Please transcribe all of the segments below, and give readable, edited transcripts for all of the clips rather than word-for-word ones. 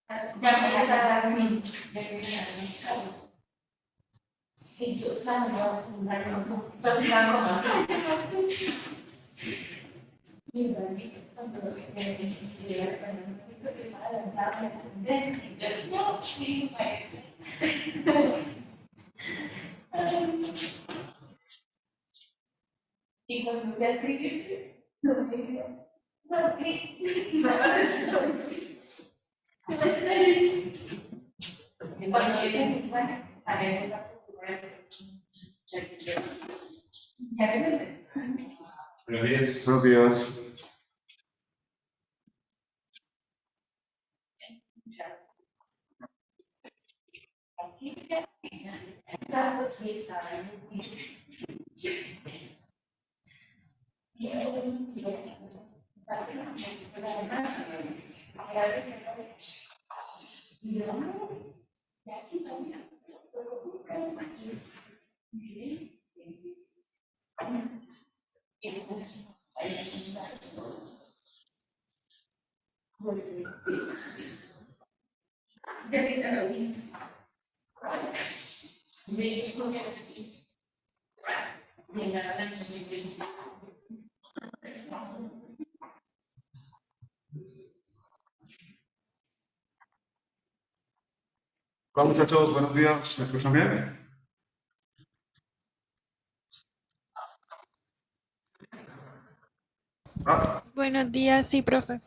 Ya empieza a dar sí. Ya empieza a dar. Sí, yo sabía, yo estaba como así. No, sí, parece. Y cuando te escribí, no me dice, no, ¿qué? Me vas a decir, cuando llegué, bueno, a ver, Buenos días. Buenos días. Hola muchachos, buenos días. ¿Me escuchan bien? Buenos días, sí, profe.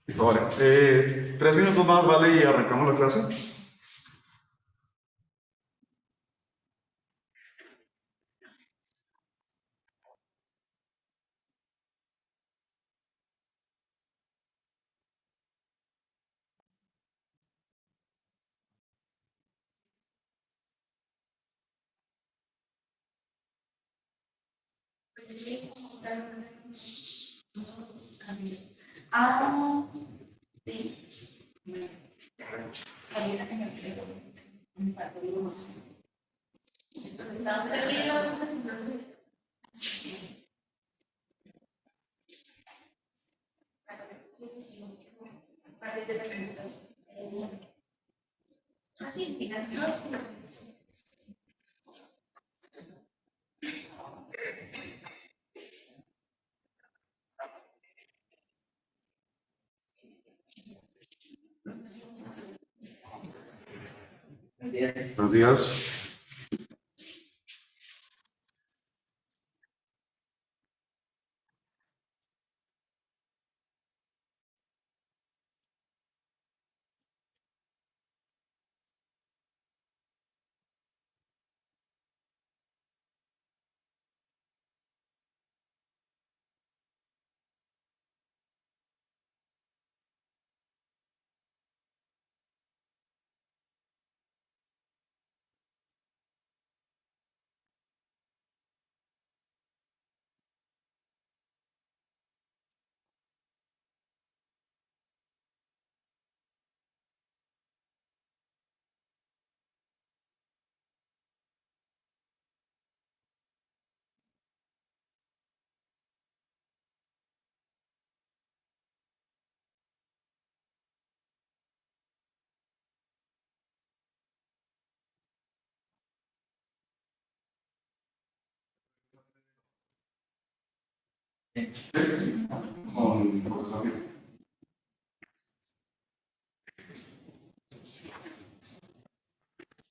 Listo, vale. 3 minutos más, ¿vale? Y arrancamos la clase. ah, sí. Hay una en la empresa. Entonces, estábamos aquí y vamos a así, financiados. Buenos días.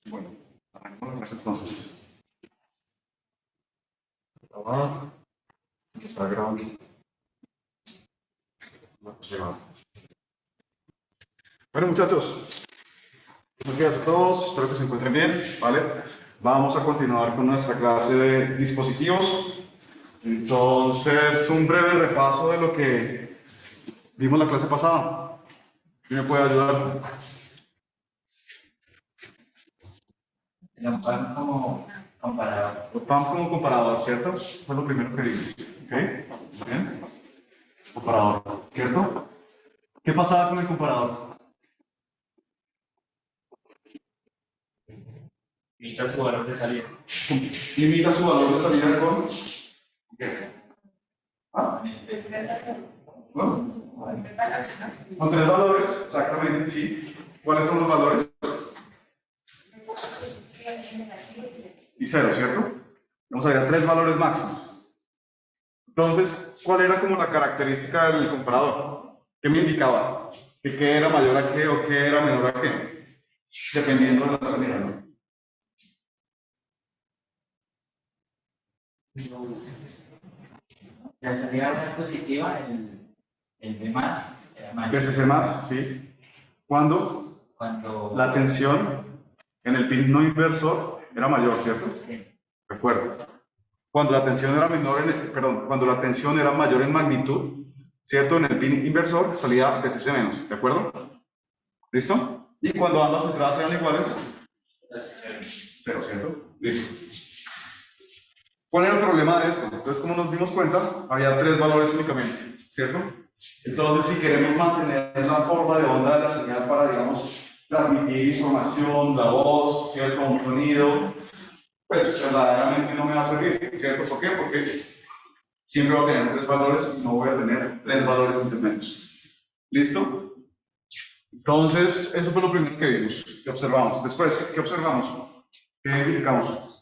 Bueno, arrancamos la clase entonces. Grabar. Está grabando. Bueno muchachos, buenos días a todos, espero que se encuentren bien, ¿vale? Vamos a continuar con nuestra clase de dispositivos. Entonces, un breve repaso de lo que vimos la clase pasada. ¿Quién me puede ayudar? El PAN como comparador. El PAM como comparador, ¿cierto? Fue lo primero que vimos. ¿Ok? Bien. Comparador, ¿cierto? ¿Qué pasaba con el comparador? Limita su valor de salida. Limita su valor de salida con... ¿Qué? ¿Ah? ¿No? Con 3 valores, exactamente, sí. ¿Cuáles son los valores? Y 0, ¿cierto? Vamos a ir a 3 valores máximos. Entonces, ¿cuál era como la característica del comparador? ¿Qué me indicaba? ¿Que qué era mayor a qué o qué era menor a qué? Dependiendo de la salida, ¿no? La salida era positiva, el B más era mayor. BCC más, ¿sí? ¿Cuándo? Cuando La tensión en el pin no inversor era mayor, ¿cierto? sí, De acuerdo. Cuando la tensión era menor cuando la tensión era mayor en magnitud, ¿cierto? En el pin inversor salía BCC menos, ¿de acuerdo? ¿Listo? Y cuando ambas entradas sean iguales, 0, ¿cierto? Listo. ¿Cuál era el problema de esto? Entonces, como nos dimos cuenta, había 3 valores únicamente, ¿cierto? Entonces, si queremos mantener la forma de onda de la señal para, digamos, transmitir información, la voz, ¿cierto? Un sonido, pues verdaderamente no me va a servir, ¿cierto? ¿Por qué? Porque siempre voy a tener 3 valores y no voy a tener 3 valores intermedios. ¿Listo? Entonces, eso fue lo primero que vimos, que observamos. Después, ¿qué observamos? ¿Qué identificamos?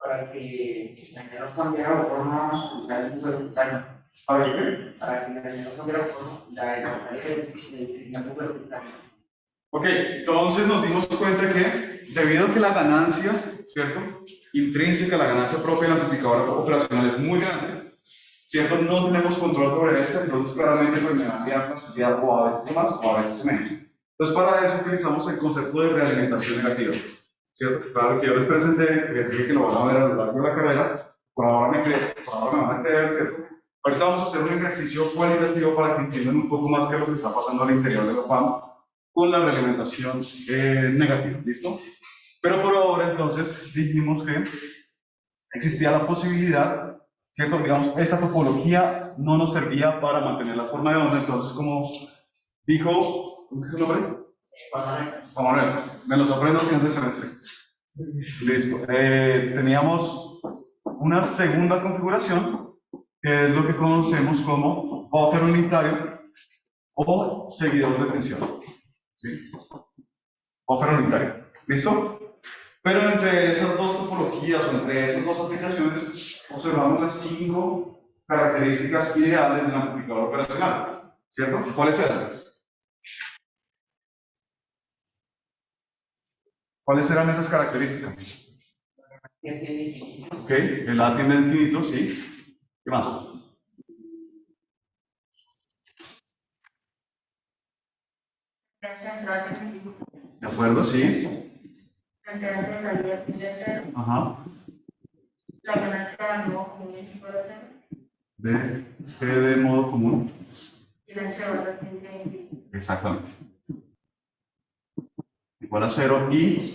para que la señal no cambiara de forma, la luz vertical. ¿Para qué? Para que la señal no cambiara de forma, la luz vertical. Ok, entonces nos dimos cuenta que debido a que la ganancia, ¿cierto? Intrínseca, la ganancia propia del amplificador operacional es muy grande, ¿cierto? No tenemos control sobre esta, entonces claramente pues me va a enviar la salida o a veces más o a veces menos. Entonces para eso utilizamos el concepto de realimentación negativa, ¿cierto? Claro que yo les presenté, que les dije que lo van a ver a lo largo de la carrera, por ahora me creen, por ahora me van a creer, ¿cierto? Ahorita vamos a hacer un ejercicio cualitativo para que entiendan un poco más qué es lo que está pasando al interior de la PAM con la realimentación negativa, ¿listo? Pero por ahora entonces dijimos que existía la posibilidad, ¿cierto? Digamos, esta topología no nos servía para mantener la forma de onda, entonces como dijo, ¿cómo es que es el nombre? Juan Manuel, me los aprendo al final del semestre. Listo. Teníamos una segunda configuración, que es lo que conocemos como buffer unitario o seguidor de tensión. ¿Sí? Buffer unitario. ¿Listo? Pero entre esas dos topologías o entre esas dos aplicaciones observamos las 5 características ideales del amplificador operacional. ¿Cierto? ¿Cuáles eran? ¿Cuáles eran esas características? Ok, el A tiende a infinito, sí. ¿Qué más? ¿De acuerdo? Sí. Ajá. La ganancia de modo común es igual a 0. De modo común. Y la ancha de banda tiende a infinito. Exactamente. Igual a 0 y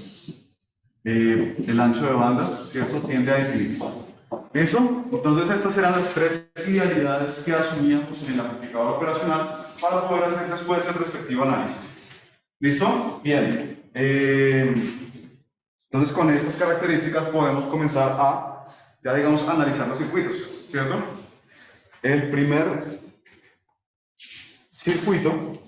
el ancho de banda, ¿cierto? Tiende a infinito. ¿Eso? Entonces estas eran las 3 idealidades que asumíamos en el amplificador operacional para poder hacer después el respectivo análisis. ¿Listo? Bien. Entonces con estas características podemos comenzar a, ya digamos, analizar los circuitos, ¿cierto? El primer circuito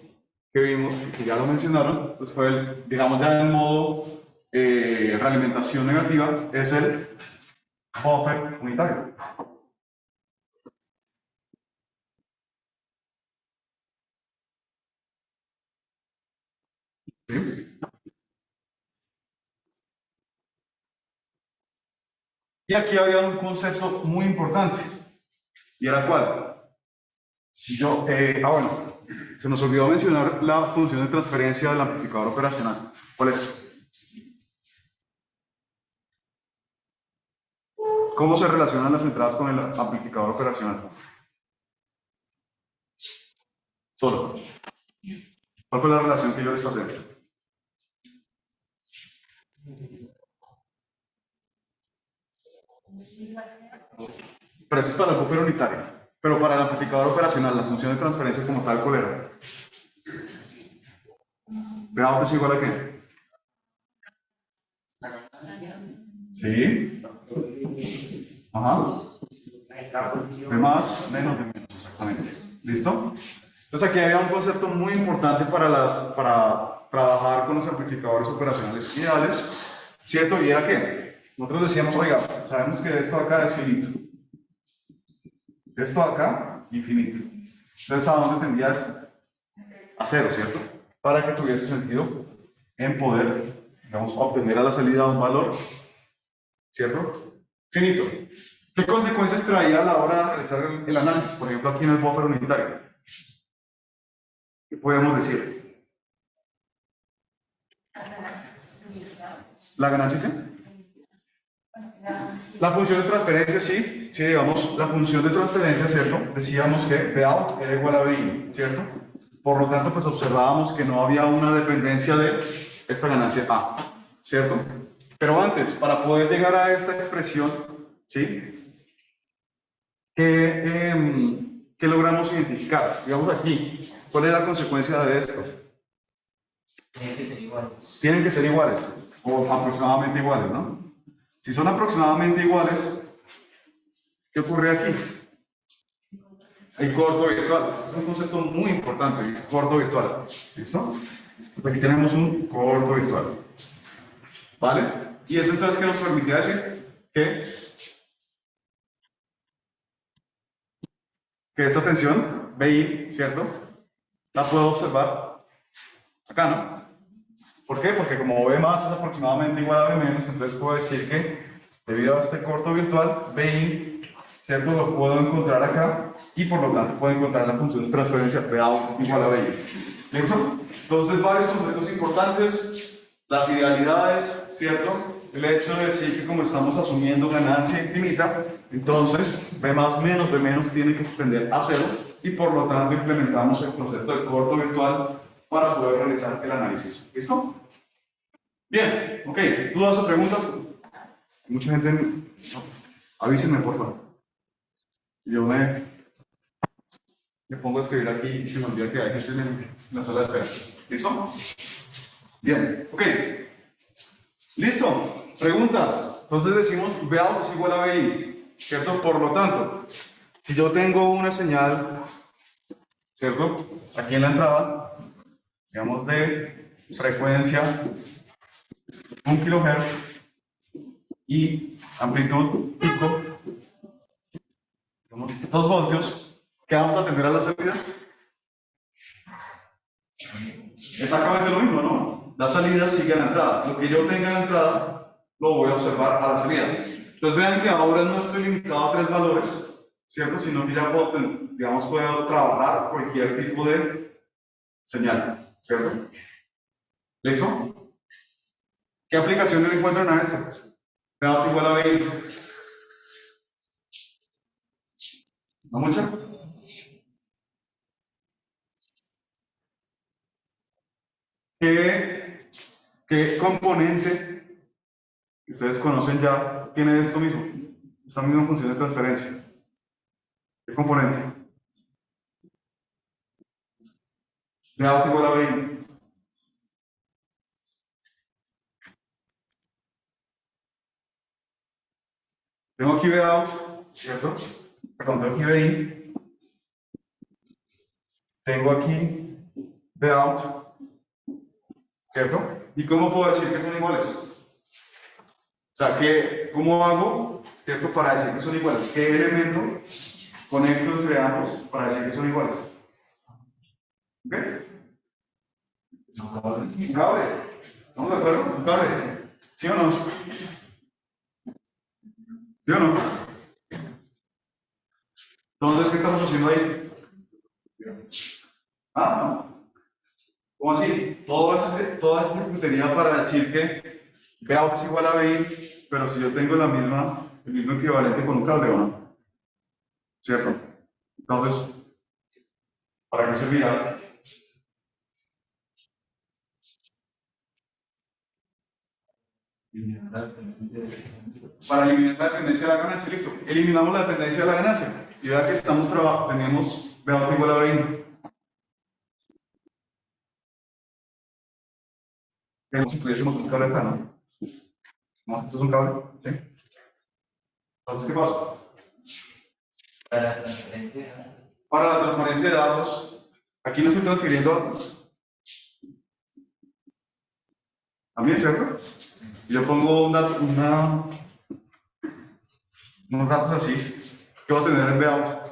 que vimos, que ya lo mencionaron, pues fue el, digamos ya en modo realimentación negativa, es el buffer unitario. ¿Sí? Y aquí había un concepto muy importante, y era cuál. Si yo, bueno, se nos olvidó mencionar la función de transferencia del amplificador operacional. ¿Cuál es? ¿Cómo se relacionan las entradas con el amplificador operacional? Solo. ¿Cuál fue la relación que yo les pasé? Pero esto es para el buffer unitario. Pero para el amplificador operacional, la función de transferencia como tal, ¿cuál era? ¿PA es igual a qué? ¿Sí? Ajá. De más, menos de menos, exactamente. ¿Listo? Entonces aquí había un concepto muy importante para trabajar con los amplificadores operacionales ideales, ¿cierto? ¿Y era qué? Nosotros decíamos, oiga, sabemos que esto acá es finito. Esto acá, infinito. Entonces, ¿a dónde tendrías? A cero, ¿cierto? Para que tuviese sentido en poder, digamos, obtener a la salida un valor, ¿cierto? Finito. ¿Qué consecuencias traía a la hora de realizar el análisis? Por ejemplo, aquí en el buffer unitario. ¿Qué podemos decir? ¿La ganancia qué? La función de transferencia, sí, digamos, la función de transferencia, ¿cierto? Decíamos que Bout era igual a BI, ¿cierto? Por lo tanto, pues observábamos que no había una dependencia de esta ganancia A, ¿cierto? Pero antes, para poder llegar a esta expresión, ¿sí? ¿Qué logramos identificar? Digamos aquí, ¿cuál es la consecuencia de esto? Tienen que ser iguales. Tienen que ser iguales, o aproximadamente iguales, ¿no? Si son aproximadamente iguales, ¿qué ocurre aquí? El corto virtual. Este es un concepto muy importante, el corto virtual. ¿Listo? Pues aquí tenemos un corto virtual. ¿Vale? Y eso entonces, ¿qué nos permitía decir? Que esta tensión, BI, ¿cierto? La puedo observar acá, ¿no? ¿Por qué? Porque como B más es aproximadamente igual a B menos, entonces puedo decir que debido a este corto virtual, BI, ¿cierto? Lo puedo encontrar acá y por lo tanto puedo encontrar la función de transferencia PA igual a BI. ¿Listo? Entonces, varios conceptos importantes, las idealidades, ¿cierto? El hecho de decir que como estamos asumiendo ganancia infinita, entonces B más menos B menos tiene que extender a cero y por lo tanto implementamos el concepto de corto virtual para poder realizar el análisis. ¿Listo? Bien, ok. ¿Dudas o preguntas? Mucha gente... No. Avísenme, por favor. Yo me pongo a escribir aquí y se me olvida que hay gente en la sala de espera. ¿Listo? Bien, ok. ¿Listo? Pregunta. Entonces decimos Bout es igual a BI, ¿cierto? Por lo tanto, si yo tengo una señal, ¿cierto? Aquí en la entrada, digamos de frecuencia 1 kHz y amplitud pico, digamos 2 voltios, ¿qué vamos a tener a la salida? Exactamente lo mismo, ¿no? La salida sigue a la entrada. Lo que yo tenga en la entrada, lo voy a observar a la salida. Entonces vean que ahora no estoy limitado a 3 valores, ¿cierto? Sino que ya puedo, digamos, puedo trabajar cualquier tipo de señal, ¿cierto? ¿Listo? ¿Qué aplicaciones encuentran a esto? Bout igual a 20. ¿No mucha? ¿Qué componente que ustedes conocen ya tiene esto mismo? Esta misma función de transferencia. ¿Qué componente? Bout igual a 20. Tengo aquí Bout, ¿cierto? Perdón, tengo aquí BI. Tengo aquí Bout, ¿cierto? ¿Y cómo puedo decir que son iguales? O sea, ¿cómo hago, ¿cierto? Para decir que son iguales. ¿Qué elemento conecto entre ambos para decir que son iguales? ¿Ok? Un cable. ¿Estamos de acuerdo? Un cable. ¿Sí o no? ¿Sí o no? Entonces, ¿qué estamos haciendo ahí? Ah, no. ¿Cómo así? Toda esta circuitería para decir que Bout es igual a BI, pero si yo tengo el mismo equivalente con un cable o no. ¿Cierto? Entonces, ¿para qué servirá? Para eliminar la dependencia de la ganancia, listo. Eliminamos la dependencia de la ganancia. Y vean que tenemos Bout igual a BI. Si tuviésemos un cable acá, ¿no? ¿No? ¿Esto es un cable? ¿Sí? Entonces, ¿qué pasa? Para la transferencia de datos, aquí no estoy transfiriendo datos. También, ¿cierto? Y yo pongo unos datos así, ¿qué va a tener el layout?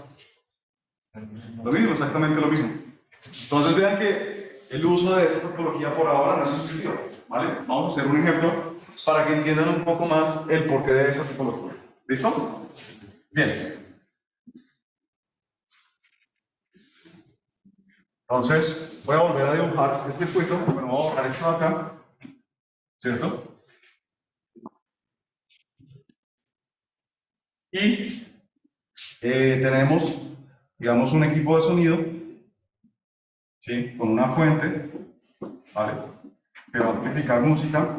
Lo mismo, exactamente lo mismo. Entonces vean que el uso de esta topología por ahora no es intuitivo, ¿vale? Vamos a hacer un ejemplo para que entiendan un poco más el porqué de esta topología. ¿Listo? Bien. Entonces, voy a volver a dibujar este circuito. Bueno, voy a borrar esto de acá, ¿cierto? Y tenemos, digamos, un equipo de sonido, ¿sí? Con una fuente, ¿vale? Que va a amplificar música.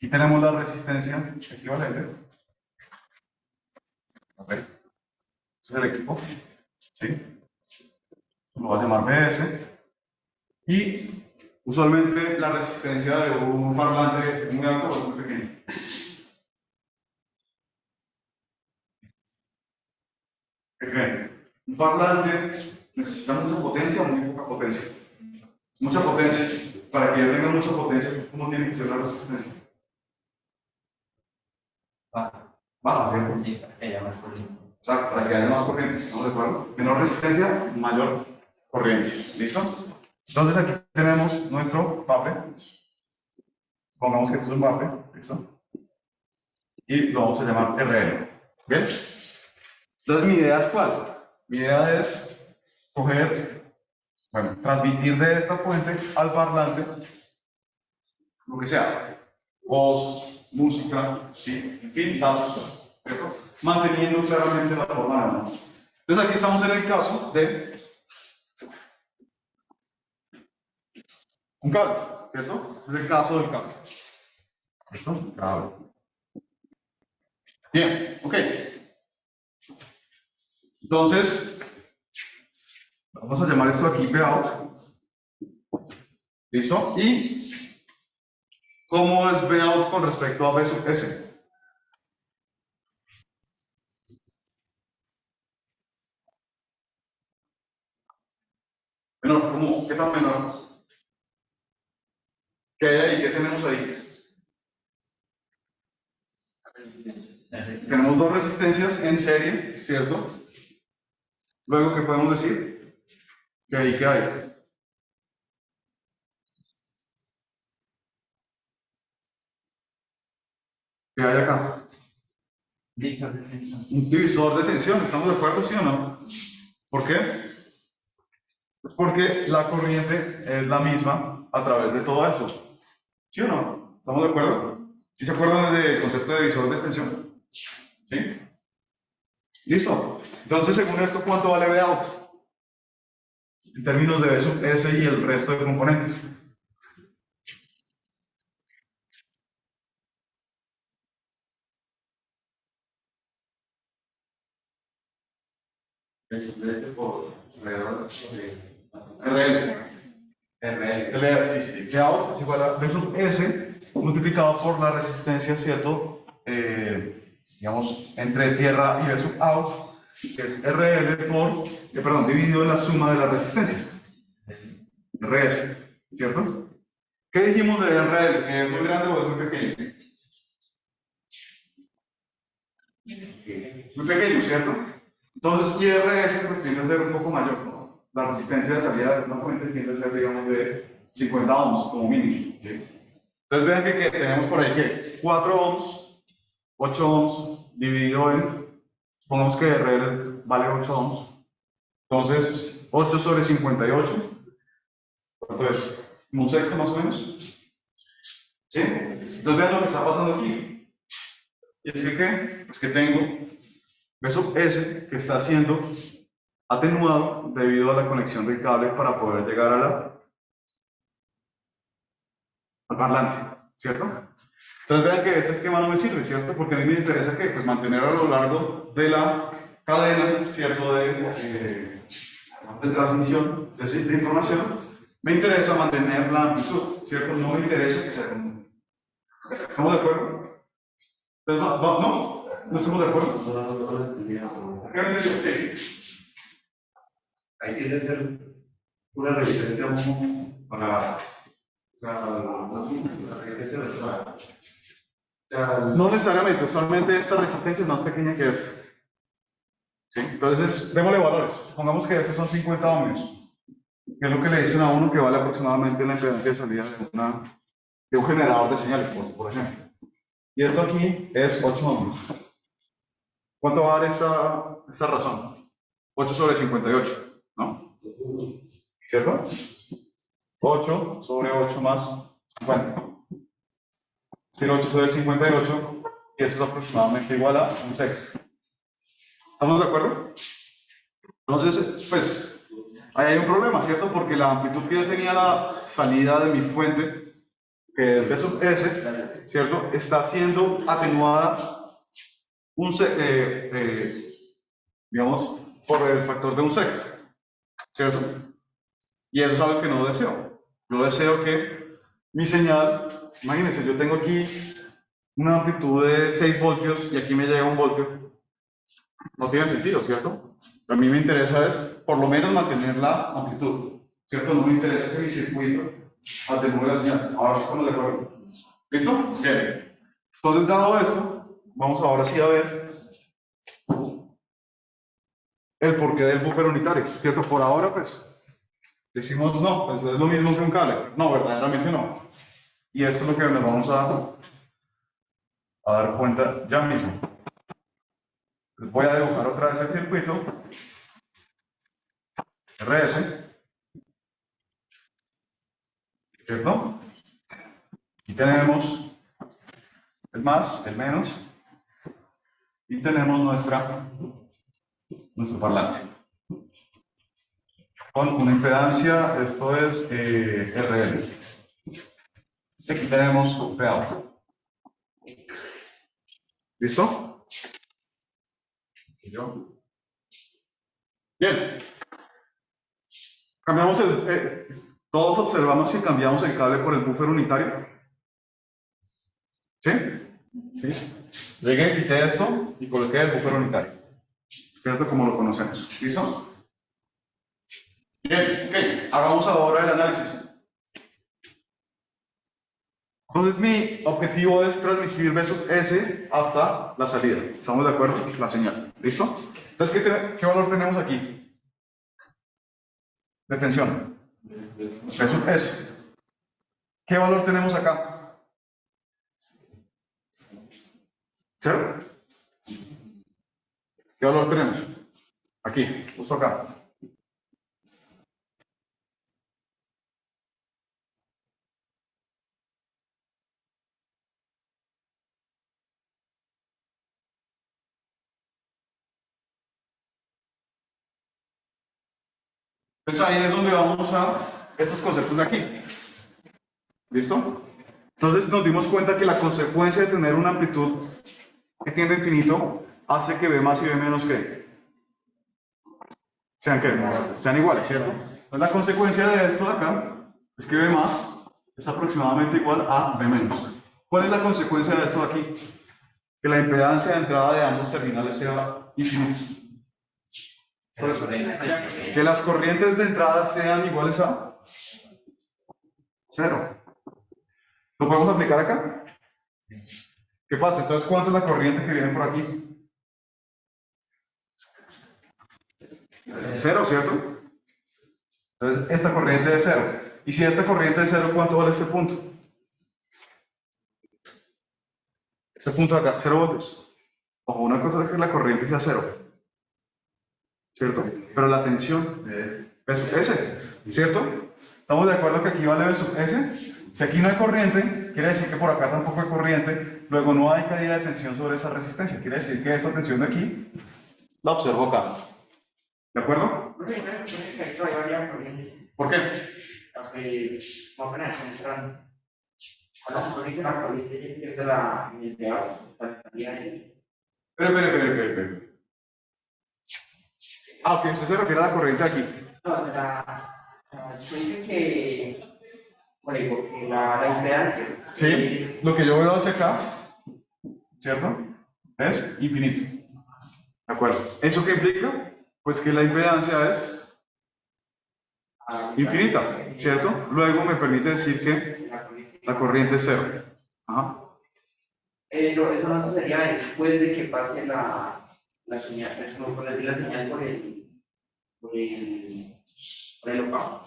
Y tenemos la resistencia equivalente. ¿Ok? Este es el equipo, ¿sí? Lo voy a llamar BS. Y usualmente la resistencia de un parlante es muy alta o es muy pequeña. ¿Qué creen? Un parlante necesita mucha potencia o muy poca potencia. Mucha potencia. Para que ya tenga mucha potencia, ¿cómo tiene que ser la resistencia? Baja, ¿cierto? Sí, para que haya más corriente. Exacto, para que haya más corriente. ¿Estamos de acuerdo? Menor resistencia, mayor corriente. ¿Listo? Entonces aquí tenemos nuestro buffer. Pongamos que esto es un buffer. ¿Listo? Y lo vamos a llamar RL. ¿Bien? Entonces mi idea es ¿cuál? Mi idea es coger, bueno, transmitir de esta fuente al parlante lo que sea, voz, música, sí, en fin, datos, ¿cierto? Manteniendo claramente la forma de mano. Entonces aquí estamos en el caso de un cable, ¿cierto? Este es el caso del cable. ¿Listo? Cable. Bien, ok. Entonces, vamos a llamar esto aquí Vout. ¿Listo? Y ¿cómo es Vout con respecto a V sub S? Menor, ¿cómo? ¿Qué tan menor? ¿Qué hay ahí? ¿Qué tenemos ahí? Tenemos dos resistencias en serie, ¿cierto? Luego, ¿qué podemos decir? ¿Qué hay? ¿Qué hay? ¿Qué hay acá? Divisor de tensión. Un divisor de tensión, ¿estamos de acuerdo, sí o no? ¿Por qué? Pues porque la corriente es la misma a través de todo eso. ¿Sí o no? ¿Estamos de acuerdo? ¿Sí se acuerdan del concepto de divisor de tensión? ¿Sí? ¿Listo? Entonces, según esto, ¿cuánto vale Vout? En términos de V sub S y el resto de componentes. Por alrededor RL. RL. Sí, sí. Vout es igual a V sub S multiplicado por la resistencia, ¿cierto? Digamos, entre tierra y V sub out, que es RL por, perdón, dividido en la suma de las resistencias. RS, ¿cierto? ¿Qué dijimos de RL? ¿Que es muy grande o es muy pequeño? Muy pequeño, ¿cierto? Entonces, IRS pues tiende a ser un poco mayor, ¿no? La resistencia de salida de una fuente tiende a ser, digamos, de 50 ohms como mínimo, ¿sí? Entonces vean que tenemos por ahí que 4 ohms, 8 ohms dividido en, supongamos que RL vale 8 ohms, entonces 8 sobre 58, ¿cuánto es? ¿Un sexto más o menos? ¿Sí? Entonces vean lo que está pasando aquí. Y es que, ¿qué? Pues que tengo V sub S que está siendo atenuado debido a la conexión del cable para poder llegar al parlante, ¿cierto? Entonces vean que este esquema no me sirve, ¿cierto? Porque a mí me interesa que pues, mantener a lo largo de la cadena, ¿cierto? De transmisión de información, me interesa mantener la amplitud, ¿cierto? No me interesa que sea común. ¿Estamos de acuerdo? Entonces, ¿no? ¿No estamos de acuerdo? ¿Qué me dice? Ahí tiene que ser una resistencia para No necesariamente, usualmente esta resistencia es más pequeña que esta. ¿Sí? Entonces, démosle valores. Supongamos que estos son 50 ohmios, que es lo que le dicen a uno que vale aproximadamente la impedancia de salida de un generador de señales, por ejemplo. Y esto aquí es 8 ohmios. ¿Cuánto va a dar esta razón? 8 sobre 58, ¿no? ¿Cierto? 8 sobre 8 más 50. Es decir, 8 sobre 58, y eso es aproximadamente igual a un sexto. ¿Estamos de acuerdo? Entonces, pues, ahí hay un problema, ¿cierto? Porque la amplitud que yo tenía la salida de mi fuente, que es B sub S, ¿cierto? Está siendo atenuada digamos, por el factor de un sexto, ¿cierto? Y eso es algo que no deseo. Yo deseo que mi señal, imagínense, yo tengo aquí una amplitud de 6 voltios y aquí me llega 1 voltio. No tiene sentido, ¿cierto? A mí me interesa es, por lo menos, mantener la amplitud, ¿cierto? No me interesa que mi circuito atenúe la señal. Ahora sí estamos de acuerdo. ¿Listo? Bien. Entonces, dado esto, vamos ahora sí a ver el porqué del buffer unitario, ¿cierto? Por ahora, pues, decimos no, pues es lo mismo que un cable. No, verdaderamente no. Y esto es lo que nos vamos a dar cuenta ya mismo. Les voy a dibujar otra vez el circuito. RS. ¿Cierto? Y tenemos el más, el menos. Y tenemos nuestro parlante. Con una impedancia, esto es RL. Aquí tenemos PA. ¿Listo? Bien. Cambiamos todos observamos que cambiamos el cable por el buffer unitario. ¿Sí? ¿Sí? Llegué, quité esto y coloqué el buffer unitario. ¿Cierto? Como lo conocemos. ¿Listo? Bien, ok. Hagamos ahora el análisis. Entonces mi objetivo es transmitir B sub S hasta la salida. ¿Estamos de acuerdo? La señal. ¿Listo? Entonces, ¿qué valor tenemos aquí? De tensión. B sub S. ¿Qué valor tenemos acá? ¿Cero? ¿Qué valor tenemos? Aquí, justo acá. Entonces ahí es donde vamos a estos conceptos de aquí. ¿Listo? Entonces nos dimos cuenta que la consecuencia de tener una amplitud que tiende a infinito hace que B más y B menos que sean iguales, ¿cierto? Entonces la consecuencia de esto de acá es que B más es aproximadamente igual a B menos. ¿Cuál es la consecuencia de esto de aquí? Que la impedancia de entrada de ambos terminales sea infinita. Que las corrientes de entrada sean iguales a 0. ¿Lo podemos aplicar acá? ¿Qué pasa? Entonces, ¿cuánto es la corriente que viene por aquí? 0, ¿cierto? Entonces, esta corriente es 0. Y si esta corriente es 0, ¿cuánto vale este punto? Este punto de acá, 0 voltios. Ojo, una cosa es que la corriente sea 0. ¿Cierto? Pero la tensión es sub S, ¿cierto? ¿Estamos de acuerdo que aquí vale B sub S? Si aquí no hay corriente, quiere decir que por acá tampoco hay corriente, luego no hay caída de tensión sobre esa resistencia. Quiere decir que esta tensión de aquí la observo acá. ¿De acuerdo? ¿Por qué? Porque no penetran. Cuando se una corriente pierde la identidad, Espera. Ah, ok, usted se refiere a la corriente aquí. Se dice que, bueno, porque la impedancia Sí, es, lo que yo veo hacia acá, ¿cierto? Es infinito. ¿De acuerdo? ¿Eso qué implica? Pues que la impedancia es infinita, ¿cierto? Luego me permite decir que La corriente es cero. Ajá. Eso no sería después de que pase la señal, es como por decir la señal por el octavo.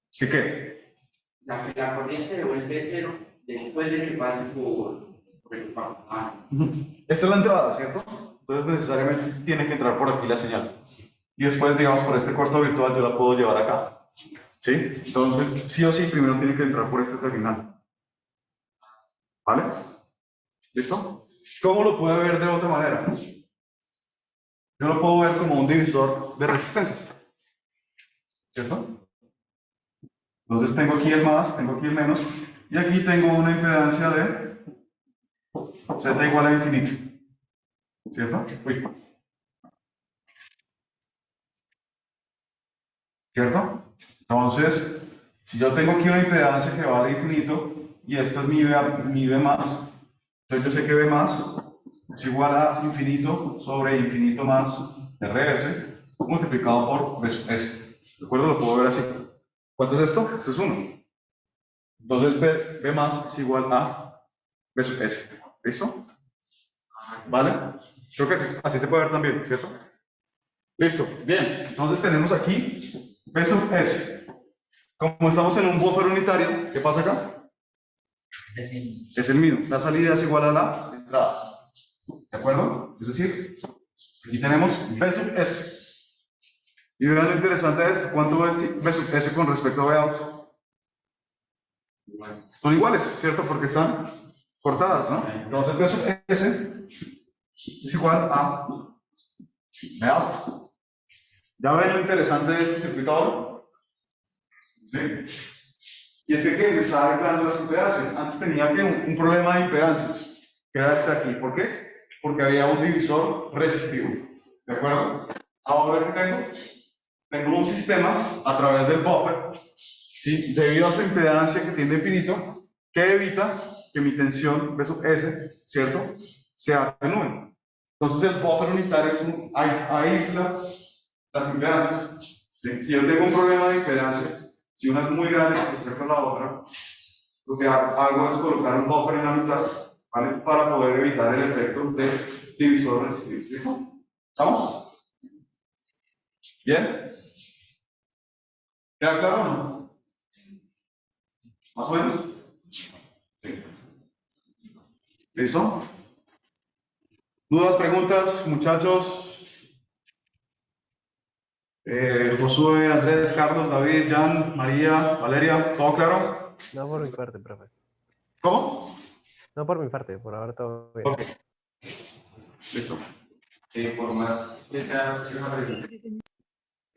¿Sí qué? La corriente devuelve cero después de que pase por el octavo. Esta es la entrada, ¿cierto? Entonces necesariamente tiene que entrar por aquí la señal. Y después, digamos, por este corto virtual yo la puedo llevar acá. ¿Sí? Entonces, sí o sí, primero tiene que entrar por este terminal. ¿Vale? ¿Listo? ¿Cómo lo puede ver de otra manera? Yo lo puedo ver como un divisor de resistencia. ¿Cierto? Entonces tengo aquí el más, tengo aquí el menos, y aquí tengo una impedancia de Z igual a infinito. ¿Cierto? Uy. ¿Cierto? Entonces, si yo tengo aquí una impedancia que vale infinito, y esta es mi V más, entonces yo sé que V más es igual a infinito sobre infinito más RS multiplicado por V sub S. ¿De acuerdo? Lo puedo ver así. ¿Cuánto es esto? Esto es 1. Entonces V más es igual a V sub S. ¿Listo? ¿Vale? Creo que así se puede ver también, ¿cierto? Listo. Bien. Entonces tenemos aquí V sub S. Como estamos en un buffer unitario, ¿qué pasa acá? Es el mismo. La salida es igual a la entrada. ¿De acuerdo? Es decir, aquí tenemos V sub S. Y vean lo interesante de esto. ¿Cuánto es V sub S con respecto a V out? Son iguales, ¿cierto? Porque están cortadas, ¿no? Entonces V sub S es igual a V out. ¿Ya ven lo interesante de este circuito ahora? ¿Sí? Y es que me estaba mezclando las impedancias. Antes tenía que un problema de impedancias. Que era este aquí. ¿Por qué? Porque había un divisor resistivo. ¿De acuerdo? Ahora que tengo un sistema a través del buffer, ¿sí? Debido a su impedancia que tiende a infinito, que evita que mi tensión V sub S, ¿cierto?, se atenúe. Entonces el buffer unitario aísla las impedancias. ¿Sí? Si yo tengo un problema de impedancia, si una es muy grande con respecto a la otra, lo que hago es colocar un buffer en la mitad, ¿vale?, para poder evitar el efecto de divisor resistivo. ¿Listo? ¿Estamos? ¿Bien? ¿Queda claro o no? ¿Más o menos? Sí. ¿Listo? ¿Dudas, preguntas, muchachos? Josué, Andrés, Carlos, David, Jan, María, Valeria, ¿todo claro? No por mi parte, profe. ¿Cómo? No por mi parte, por ahora todo bien. Ok. Listo. Por más que sea una resistencia,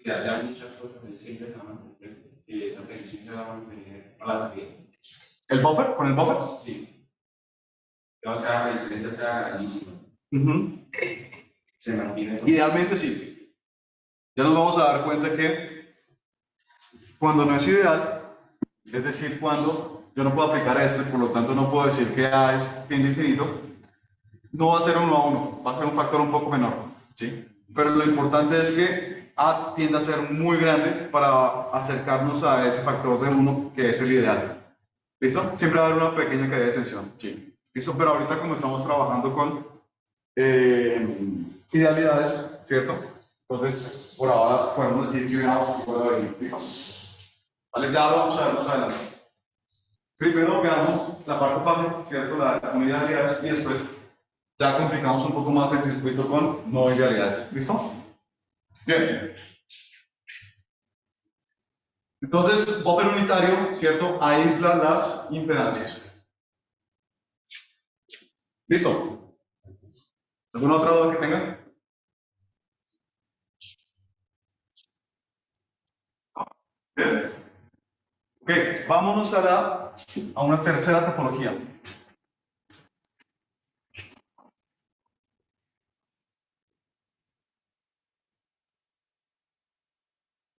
ya hay muchas cosas que siempre se van a cumplir y esa tensión se va a mantener a la salida. ¿El buffer? ¿Con el buffer? Sí. O sea, la resistencia sea grandísima. Se mantiene. Idealmente sí. Ya nos vamos a dar cuenta que cuando no es ideal, es decir, cuando yo no puedo aplicar esto y por lo tanto no puedo decir que A es tiende a infinito, no va a ser 1 a 1, va a ser un factor un poco menor, ¿sí? Pero lo importante es que A tiende a ser muy grande para acercarnos a ese factor de 1 que es el ideal. ¿Listo? Siempre va a haber una pequeña caída de tensión, sí. ¿Listo? Pero ahorita como estamos trabajando con idealidades, ¿cierto? Entonces, por ahora podemos decir que puedo venir. ¿Listo? Vale, ya lo vamos a ver más adelante. Primero veamos la parte fácil, ¿cierto? La idealidades, y después ya complicamos un poco más el circuito con no idealidades. ¿Listo? Bien. Entonces, buffer unitario, ¿cierto?, aísla las impedancias. ¿Listo? ¿Alguna otra duda que tengan? Bien. Ok, vámonos a una tercera topología.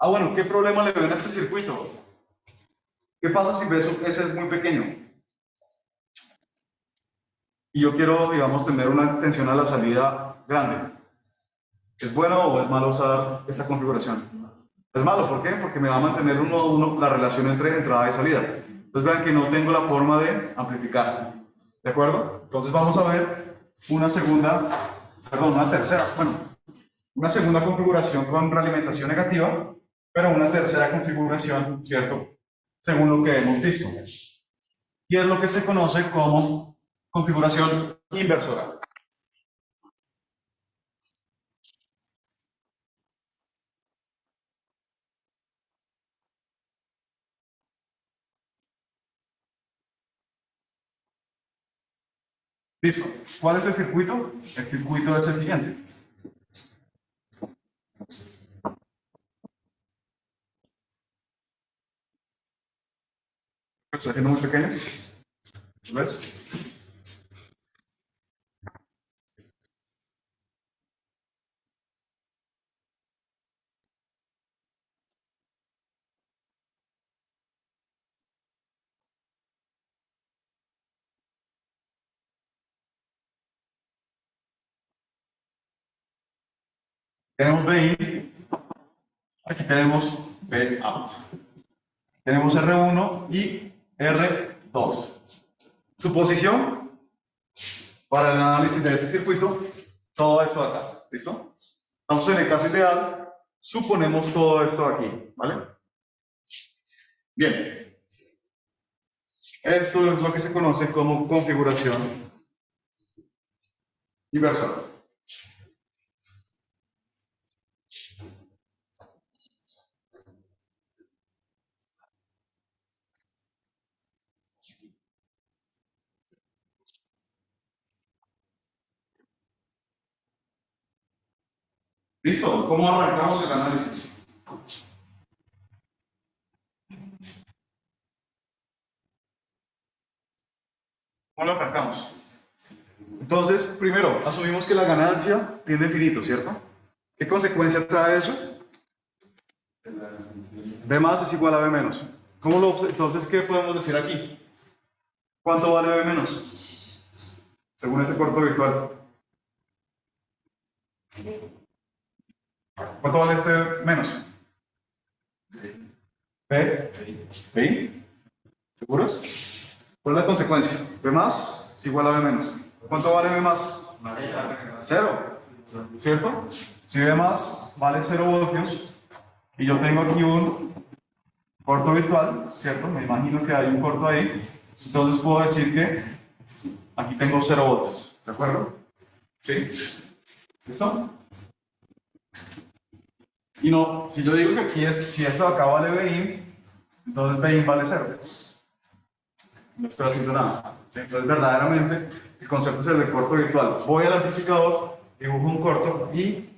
Bueno, ¿qué problema le ven a este circuito? ¿Qué pasa si V sub S es muy pequeño? Y yo quiero, digamos, tener una tensión a la salida grande. ¿Es bueno o es malo usar esta configuración? Es malo, ¿por qué? Porque me va a mantener 1 a 1 la relación entre entrada y salida. Entonces vean que no tengo la forma de amplificar. ¿De acuerdo? Entonces vamos a ver una segunda configuración con realimentación negativa, pero una tercera configuración, ¿cierto? Según lo que hemos visto. Y es lo que se conoce como configuración inversora. Listo. ¿Cuál es el circuito? El circuito es el siguiente. Estoy haciendo muy pequeño. ¿Ves? Tenemos BIN, aquí tenemos BOUT. Tenemos R1 y R2. Su posición para el análisis de este circuito, todo esto de acá. ¿Listo? Estamos en el caso ideal, suponemos todo esto de aquí, ¿vale? Bien. Esto es lo que se conoce como configuración inversora. ¿Listo? ¿Cómo arrancamos el análisis? ¿Cómo lo arrancamos? Entonces, primero, asumimos que la ganancia tiende a infinito, ¿cierto? ¿Qué consecuencia trae eso? B más es igual a B menos. Entonces, ¿qué podemos decir aquí? ¿Cuánto vale B menos? Según ese corto virtual. ¿Cuánto vale este menos? ¿B? ¿Seguros? ¿Cuál es la consecuencia? B más es igual a B menos. ¿Cuánto vale B más? 0. ¿Cierto? Si B más vale 0 voltios y yo tengo aquí un corto virtual, ¿cierto? Me imagino que hay un corto ahí. Entonces puedo decir que aquí tengo 0 voltios. ¿De acuerdo? ¿Sí? ¿Listo? Y no, si yo digo que aquí si esto de acá vale BIN, entonces BIN vale 0. No estoy haciendo nada. ¿Sí? Entonces, verdaderamente, el concepto es el de corto virtual. Voy al amplificador, dibujo un corto y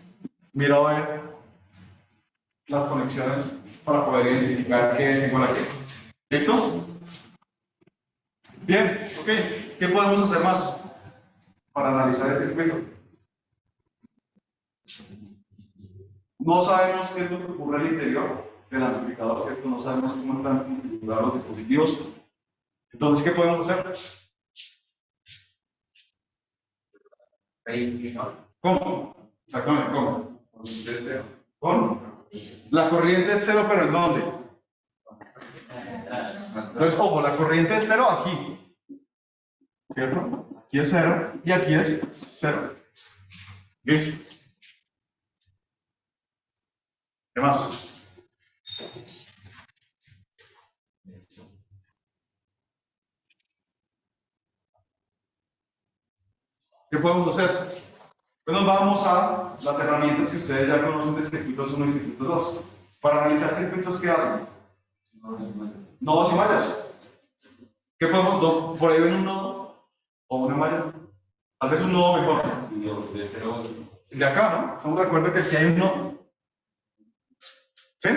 miro a ver las conexiones para poder identificar qué es igual a qué. ¿Listo? Bien, ok. ¿Qué podemos hacer más para analizar el circuito? No sabemos qué es lo que ocurre al interior del amplificador, ¿cierto? No sabemos cómo están configurados los dispositivos. Entonces, ¿qué podemos hacer? ¿Cómo? Exactamente, ¿cómo? ¿Con? La corriente es 0, pero ¿en dónde? Entonces, ojo, la corriente es 0 aquí. ¿Cierto? Aquí es 0 y aquí es 0. ¿Listo? ¿Qué más? ¿Qué podemos hacer? Pues nos vamos a las herramientas que ustedes ya conocen de circuitos 1 y circuitos 2. Para analizar circuitos, ¿qué hacen? Nodos y mallas. ¿Qué podemos? Por ahí ven un nodo o una malla. Tal vez un nodo mejor. El de acá, ¿no? Estamos de acuerdo que aquí hay un nodo. ¿Sí?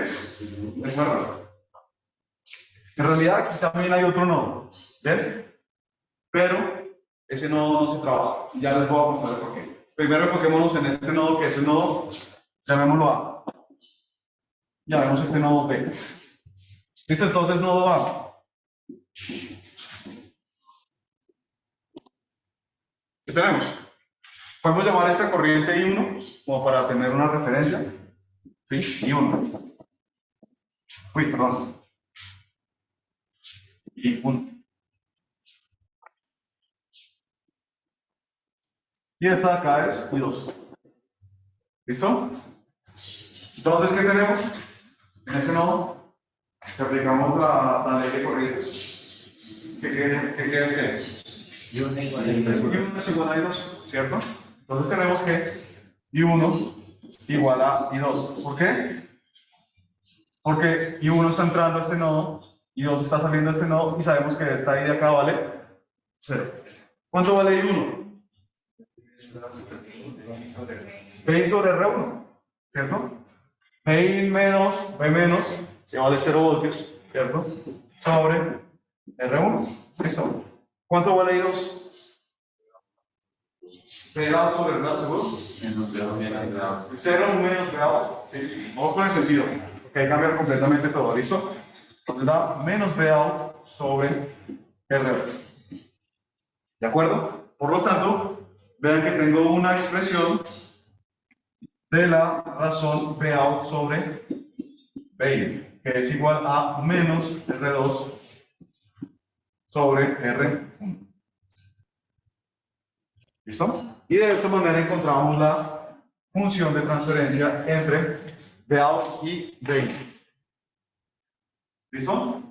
De acuerdo. En realidad aquí también hay otro nodo. ¿Ven? Pero ese nodo no se trabaja. Ya les voy a mostrar por qué. Primero enfoquémonos en este nodo, que es el nodo, llamémoslo A. Ya vemos este nodo B. ¿Listo? Entonces, nodo A. ¿Qué tenemos? Podemos llamar a esta corriente I1, como para tener una referencia. ¿Sí? I1. Uy, perdón. y 1. Y esta de acá es I2. ¿Listo? Entonces, ¿qué tenemos? En ese nodo, que aplicamos la ley de corrientes. ¿Qué es? Y una igual I1 es igual a I2, ¿cierto? Entonces tenemos que I1 igual a I2. ¿Por qué? Porque I1 está entrando a este nodo, I2 está saliendo a este nodo, y sabemos que esta I de acá vale 0. ¿Cuánto vale I1? P sobre R1, ¿cierto? P menos B menos, que vale 0 voltios, ¿cierto? Sobre R1, ¿listo? ¿Cuánto vale I2? P sobre R2, ¿seguro? menos B2 0 menos B out, ¿sí? Vamos con el sentido, porque hay que cambiar completamente todo, ¿listo? Entonces da menos B out sobre R2. ¿De acuerdo? Por lo tanto, vean que tengo una expresión de la razón B out sobre B, que es igual a menos R2 sobre R1. ¿Listo? Y de esta manera encontramos la función de transferencia entre B out y B. ¿Listo?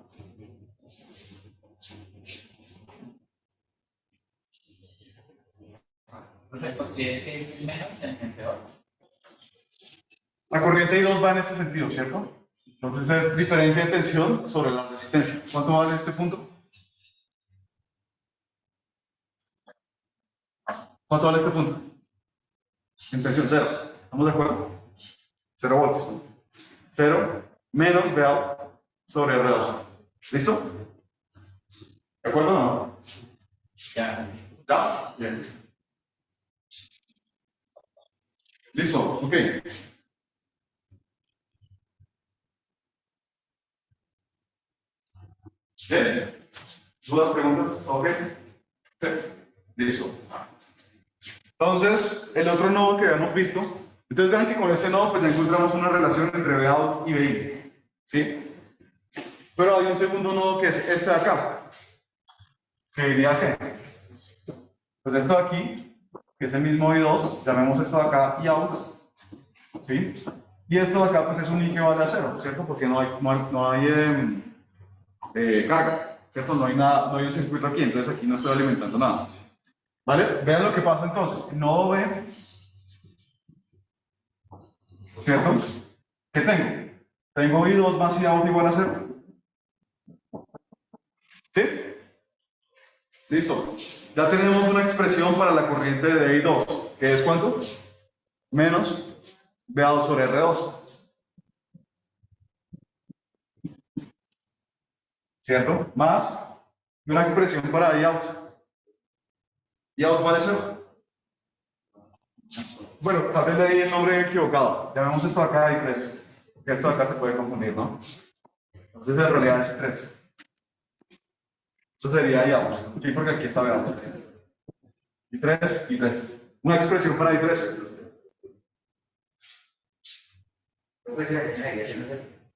Porque es que es menos en peor. La corriente I2 va en este sentido, ¿cierto? Entonces es diferencia de tensión sobre la resistencia. ¿Cuánto vale este punto? ¿Cuánto vale este punto? En tensión 0. ¿Estamos de acuerdo? 0 voltios. 0 menos V out sobre R2. ¿Listo? ¿De acuerdo o no? Ya. ¿Ya? Bien. Listo, ok. Bien. ¿Dudas, preguntas? Ok. Listo. Entonces, el otro nodo que habíamos visto, entonces vean que con este nodo pues ya encontramos una relación entre V out y VI. ¿Sí? Pero hay un segundo nodo que es este de acá. Que diría que, pues esto de aquí, que es el mismo I2, llamemos esto de acá I out. ¿Sí? Y esto de acá pues es un I que vale a 0, ¿cierto? Porque no hay carga, ¿cierto? No hay nada, no hay un circuito aquí, entonces aquí no estoy alimentando nada. ¿Vale? Vean lo que pasa entonces. Nodo B, ¿cierto? ¿Qué tengo? Tengo I2 más I out igual a 0. ¿Sí? Listo. Ya tenemos una expresión para la corriente de I2, que es ¿cuánto? Menos V out sobre R2. ¿Cierto? Más una expresión para I out. I out vale 0. Bueno, tal vez le di el nombre equivocado. Llamemos esto acá I3. Porque esto acá se puede confundir, ¿no? Entonces en realidad es I3. Esto sería I out. Sí, porque aquí está V out. I3, I3. Una expresión para I3.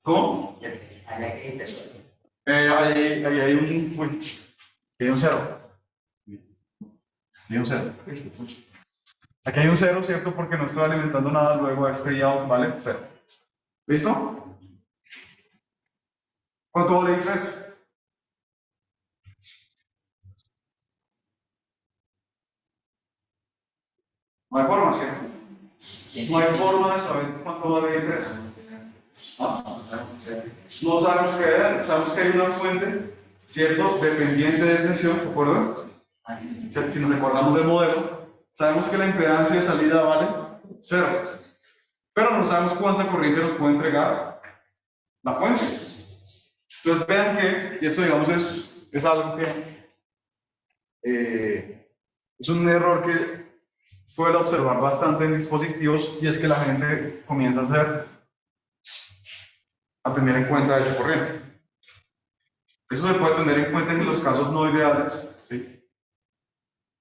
¿Cómo? Ahí hay un. Uy, aquí hay un 0. Aquí hay un 0. Aquí hay un 0, ¿cierto? Porque no estoy alimentando nada, luego este I-out vale 0. ¿Listo? ¿Cuánto vale I3? No hay forma, ¿cierto? No hay forma de saber cuánto vale I3. No sabemos qué es, sabemos que hay una fuente, ¿cierto? Dependiente de tensión, ¿se acuerdan? Si nos recordamos del modelo, sabemos que la impedancia de salida vale 0. Pero no sabemos cuánta corriente nos puede entregar la fuente. Entonces vean que, y esto digamos es algo que es un error que suele observar bastante en dispositivos, y es que la gente comienza a tener en cuenta esa corriente. Eso se puede tener en cuenta en los casos no ideales, ¿sí?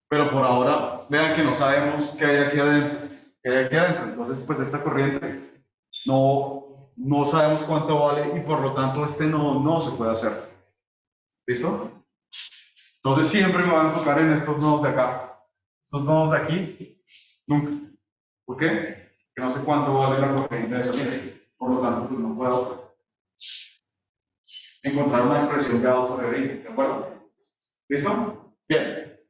Pero por ahora, vean que no sabemos qué hay aquí adentro. Entonces, pues esta corriente no sabemos cuánto vale, y por lo tanto este no se puede hacer. ¿Listo? Entonces siempre me voy a enfocar en estos nodos de acá. Estos nodos de aquí, nunca. ¿Por qué? Que no sé cuánto vale la corriente de esa línea. Por lo tanto, pues no puedo encontrar una expresión de A sobre B, ¿de acuerdo? ¿Listo? Bien.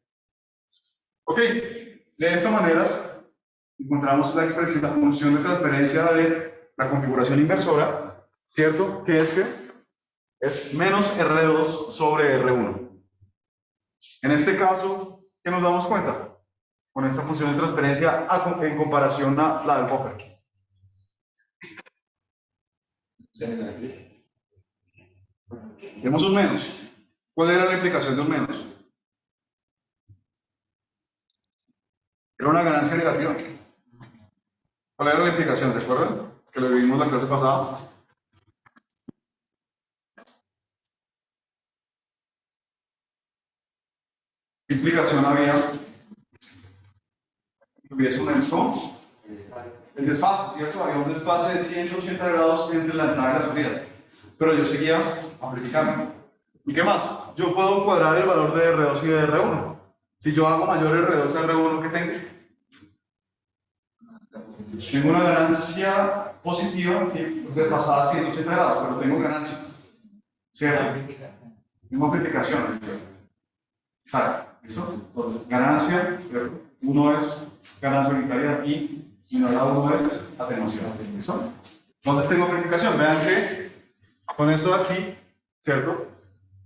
Ok, de esta manera encontramos la expresión, la función de transferencia de la configuración inversora, ¿cierto? Que es menos R2 sobre R1. En este caso, ¿qué nos damos cuenta? Con esta función de transferencia en comparación a la del buffer. Tenemos un menos. ¿Cuál era la implicación de un menos? Era una ganancia negativa. ¿Cuál era la implicación? ¿Recuerdan? Que lo vimos la clase pasada. ¿Qué implicación había? Hubiese un esto. El desfase, ¿cierto? Había un desfase de 180 grados entre la entrada y la salida. Pero yo seguía amplificando. ¿Y qué más? Yo puedo cuadrar el valor de R2 y de R1. Si yo hago mayor R2 a R1, ¿qué tengo? Tengo una ganancia positiva, ¿sí? Desfasada a 180 grados, pero tengo ganancia. ¿Cierto? Tengo amplificación. Exacto. ¿Listo? Entonces, ganancia, ¿cierto? Uno es ganancia unitaria y menor a uno es atenuación. ¿Listo? Entonces tengo amplificación. Vean que con eso de aquí, ¿cierto?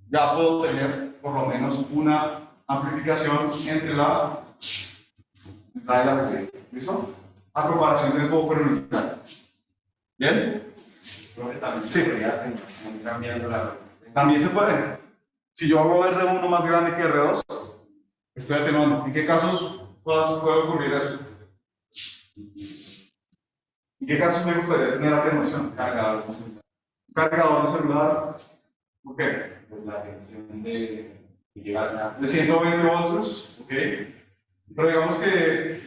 Ya puedo tener por lo menos una amplificación entre la entrada y la salida. ¿Listo? A comparación del buffer unitario. ¿Bien? Sí. También se puede. Si yo hago R1 más grande que R2, estoy atenuando. ¿En qué casos puede ocurrir eso? ¿En qué casos me gustaría tener atenuación? Cargador de celular. ¿Por qué? Pues la tensión de 120 voltios. ¿Ok? Pero digamos que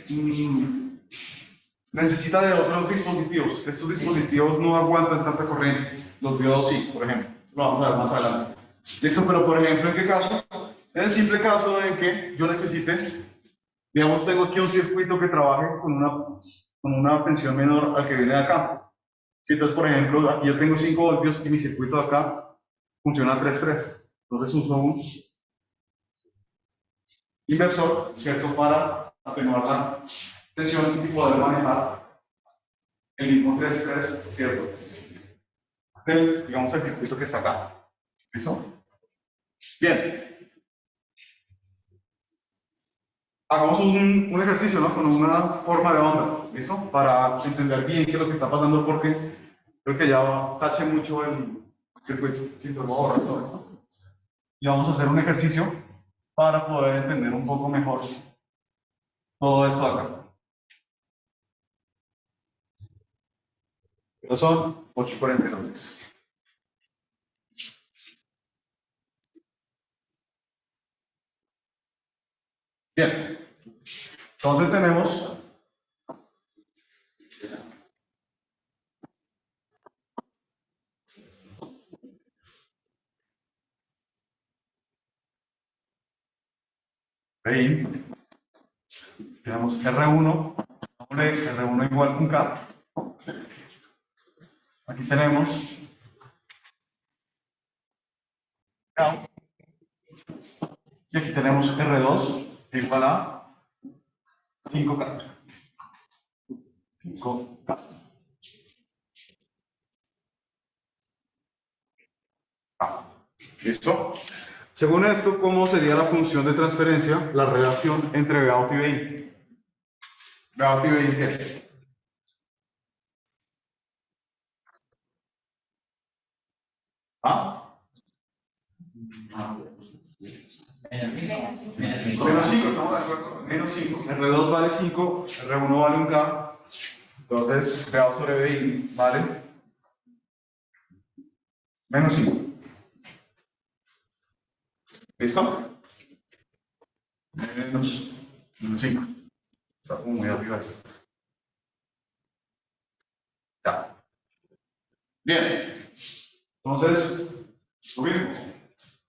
necesita de otros dispositivos. Estos dispositivos no aguantan tanta corriente. Los diodos sí, por ejemplo. Lo vamos a ver más adelante. Listo, pero por ejemplo, ¿en qué caso? En el simple caso en que yo necesite, digamos, tengo aquí un circuito que trabaje con una tensión menor al que viene de acá. ¿Sí? Entonces, por ejemplo, aquí yo tengo 5 voltios y mi circuito de acá funciona a 3,3. Entonces uso un inversor, ¿cierto? Para atenuar la tensión y poder manejar el mismo 3,3, ¿cierto? Digamos, el circuito que está acá. ¿Listo? Bien. Hagamos un ejercicio, ¿no? Con una forma de onda, ¿listo? Para entender bien qué es lo que está pasando, porque creo que ya tache mucho el circuito. Sí, entonces voy a borrar todo esto. Y vamos a hacer un ejercicio para poder entender un poco mejor todo esto acá. Pero son 8:42. Bien. Entonces tenemos ahí, tenemos R1, R1 igual con K. Aquí tenemos K. Y aquí tenemos R2 igual a 5K. 5K. ¿Listo? Según esto, ¿cómo sería la función de transferencia, la relación entre Vout y Bin? Vout y Bin, ¿qué? ¿Ah? Menos 5, ¿estamos de acuerdo? Menos 5. R2 vale 5, R1 vale 1K. Entonces, Vout sobre Bin vale menos 5. ¿Listo? Menos 5. Está como muy arriba eso. Ya. Bien. Entonces, lo mismo.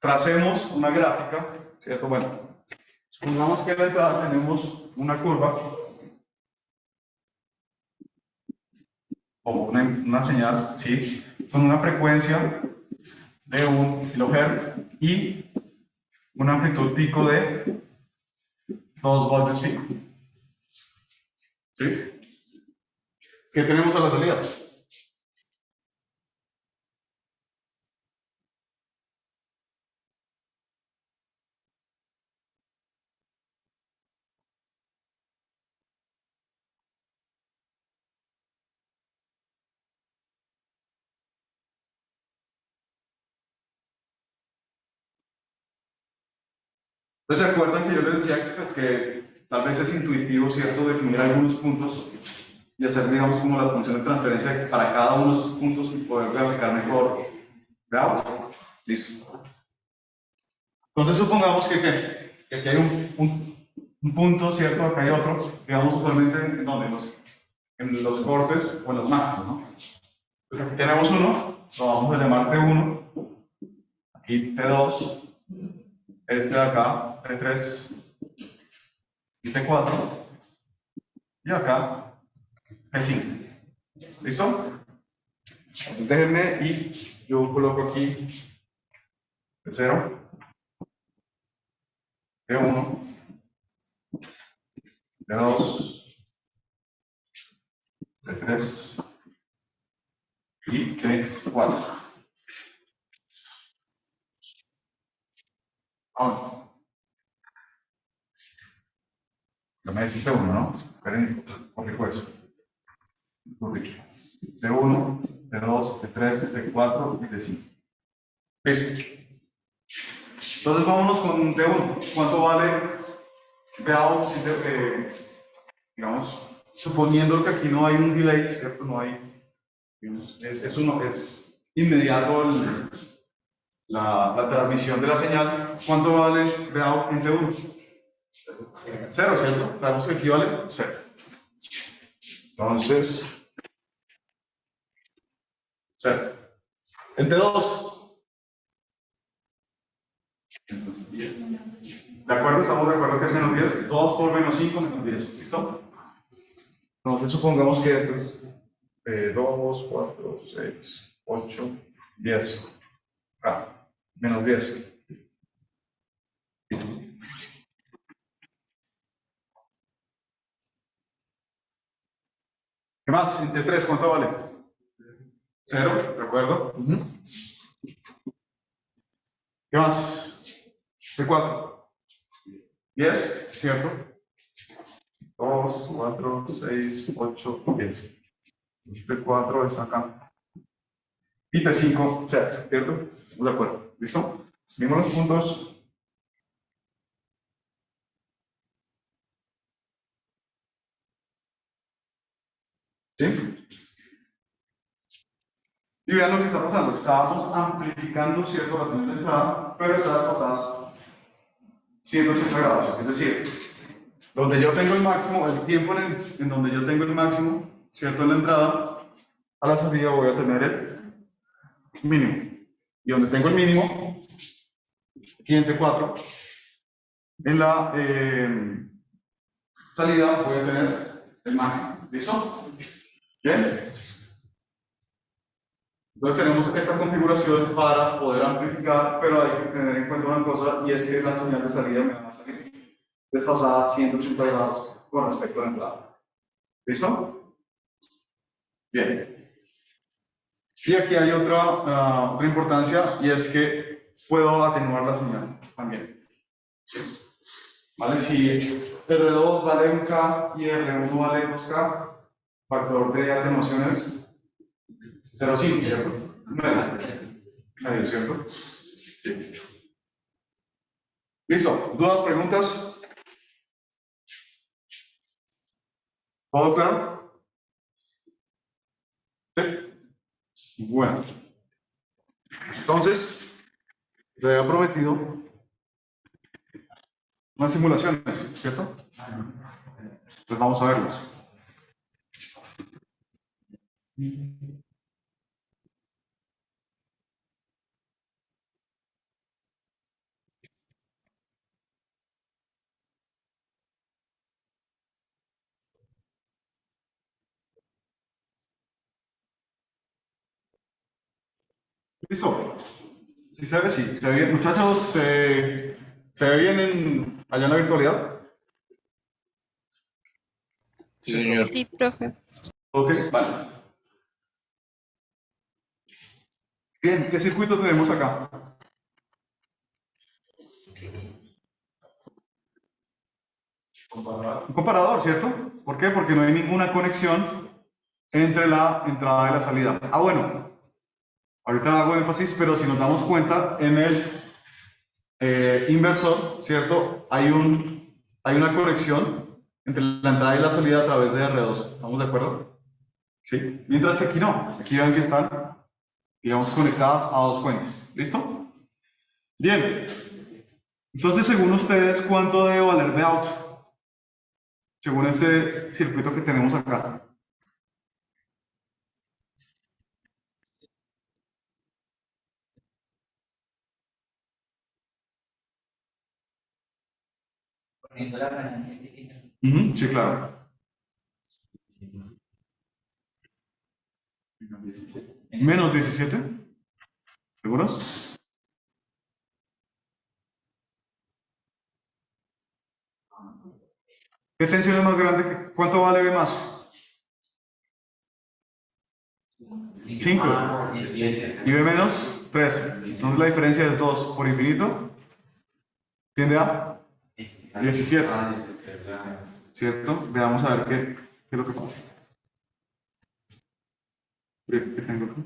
tracemos una gráfica, ¿cierto? Bueno, supongamos que en la entrada tenemos una curva o una señal, ¿sí? Con una frecuencia de 1 kHz y una amplitud pico de 2 voltios pico. ¿Sí? ¿Qué tenemos a la salida? Entonces, ¿se acuerdan que yo les decía que, pues, que tal vez es intuitivo, ¿cierto?, definir algunos puntos y hacer, digamos, como la función de transferencia para cada uno de esos puntos y poder aplicar mejor. Veamos. Listo. Entonces, supongamos que aquí hay un punto, ¿cierto? Acá hay otro, digamos, usualmente en donde en los cortes o en los máximos, ¿no? Pues aquí tenemos uno, lo vamos a llamar T1, aquí T2, este de acá, T3 y T4, y acá T5. ¿Listo? Entonces déjenme y yo coloco aquí T0, T1, T2, T3 y T4. Ahora, yo me decís T1, ¿no? Esperen, corrijo eso. T1, T2, T3, T4 y T5. Listo. Entonces vámonos con un T1. ¿Cuánto vale? Veamos, digamos, suponiendo que aquí no hay un delay, ¿cierto? No hay, digamos, es inmediato la transmisión de la señal. ¿Cuánto vale Vout en T1? 0, ¿cierto? Sabemos que aquí vale 0. Entonces, 0. En T2. ¿De acuerdo? ¿Estamos de acuerdo que es menos 10? 2 por menos 5, menos 10. ¿Listo? Entonces supongamos que esto es 2, 4, 6, 8, 10. Menos 10. ¿Qué más? Entre 3, ¿cuánto vale? 0, ¿de acuerdo? ¿Qué más? De 4. 10, ¿cierto? 2, 4, 6, 8, 10. Este 4 está acá. Y T5, ¿cierto? De acuerdo. ¿Listo? Vimos los puntos. ¿Sí? Y vean lo que está pasando. Estábamos amplificando, ¿cierto?, la señal de entrada, pero está pasadas 180 grados. Es decir, donde yo tengo el máximo, el tiempo en donde yo tengo el máximo, ¿cierto?, en la entrada, a la salida voy a tener el mínimo. Y donde tengo el mínimo, aquí en T4, en la salida voy a tener el máximo. ¿Listo? ¿Bien? Entonces tenemos esta configuración para poder amplificar, pero hay que tener en cuenta una cosa, y es que la señal de salida me va a salir desfasada 180 grados con respecto a la entrada. ¿Listo? Bien. Y aquí hay otra importancia, y es que puedo atenuar la señal también. ¿Sí? ¿Vale? Si R2 vale 1K y R1 vale 2K, factor de atenuaciones 0,5, ¿cierto? Medio, ¿cierto? Sí. ¿Listo? ¿Dudas, preguntas? ¿Todo claro? Sí. Bueno. Entonces, le había prometido unas simulaciones, ¿cierto? Pues vamos a verlas. ¿Listo? ¿Sí se ve? Sí, se ve bien. Muchachos, ¿se ve bien allá en la virtualidad? Sí, señor. Sí, profe. Ok, vale. Bien, ¿qué circuito tenemos acá? Un comparador, ¿cierto? ¿Por qué? Porque no hay ninguna conexión entre la entrada y la salida. Ah, bueno, ahorita hago énfasis, pero si nos damos cuenta, en el inversor, ¿cierto? Hay una conexión entre la entrada y la salida a través de R2. ¿Estamos de acuerdo? Sí. Mientras que aquí no. Aquí ven que están, digamos, conectadas a dos fuentes. ¿Listo? Bien. Entonces, según ustedes, ¿cuánto debe valer Vout? Según este circuito que tenemos acá. Poniendo la ganancia infinita. Sí, claro. Menos 17. ¿Seguros? ¿Qué tensión es más grande? ¿Cuánto vale B más? 5. ¿Y B menos? 3. Entonces la diferencia es 2 por infinito. ¿Tiende a? 17. ¿Cierto? Veamos a ver qué es lo que pasa. ¿Qué tengo acá?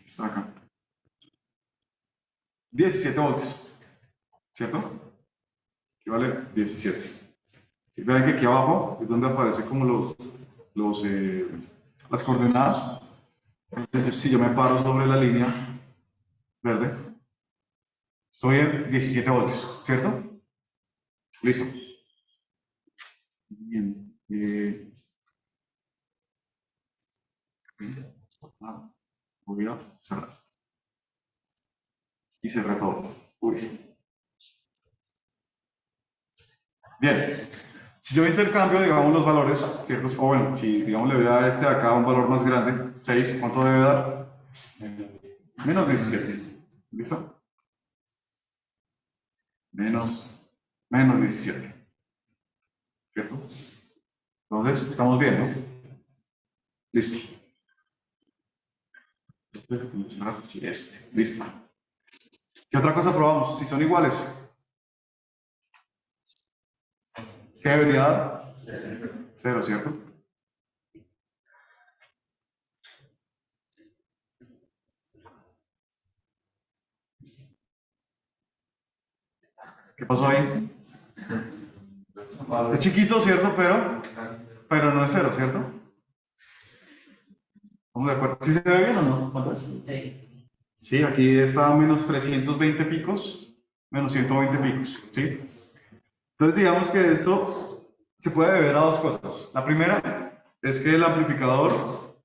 Está acá. 17 voltios. ¿Cierto? Aquí vale 17. Vean que aquí abajo es donde aparece como las coordenadas. Entonces, si yo me paro sobre la línea verde, estoy en 17 voltios, ¿cierto? Listo. Bien. Voy a cerrar. Y cerré todo. Uy. Bien. Si yo intercambio, digamos, los valores, ¿cierto? O bueno, si, digamos, le voy a dar este de acá un valor más grande, 6, ¿cuánto debe dar? Menos 17. ¿Listo? Menos 17. ¿Cierto? Entonces, estamos bien, ¿no? Listo. Sí, listo. ¿Qué otra cosa probamos? Si son iguales. ¿Qué debería dar? 0, ¿cierto? ¿Qué pasó ahí? Es chiquito, ¿cierto? Pero no es 0, ¿cierto? ¿Estamos de acuerdo? ¿Sí se ve bien o no? ¿Cuánto es? Sí. Sí, aquí está menos 320 picos, menos 120 picos, ¿sí? Entonces digamos que esto se puede deber a dos cosas. La primera es que el amplificador,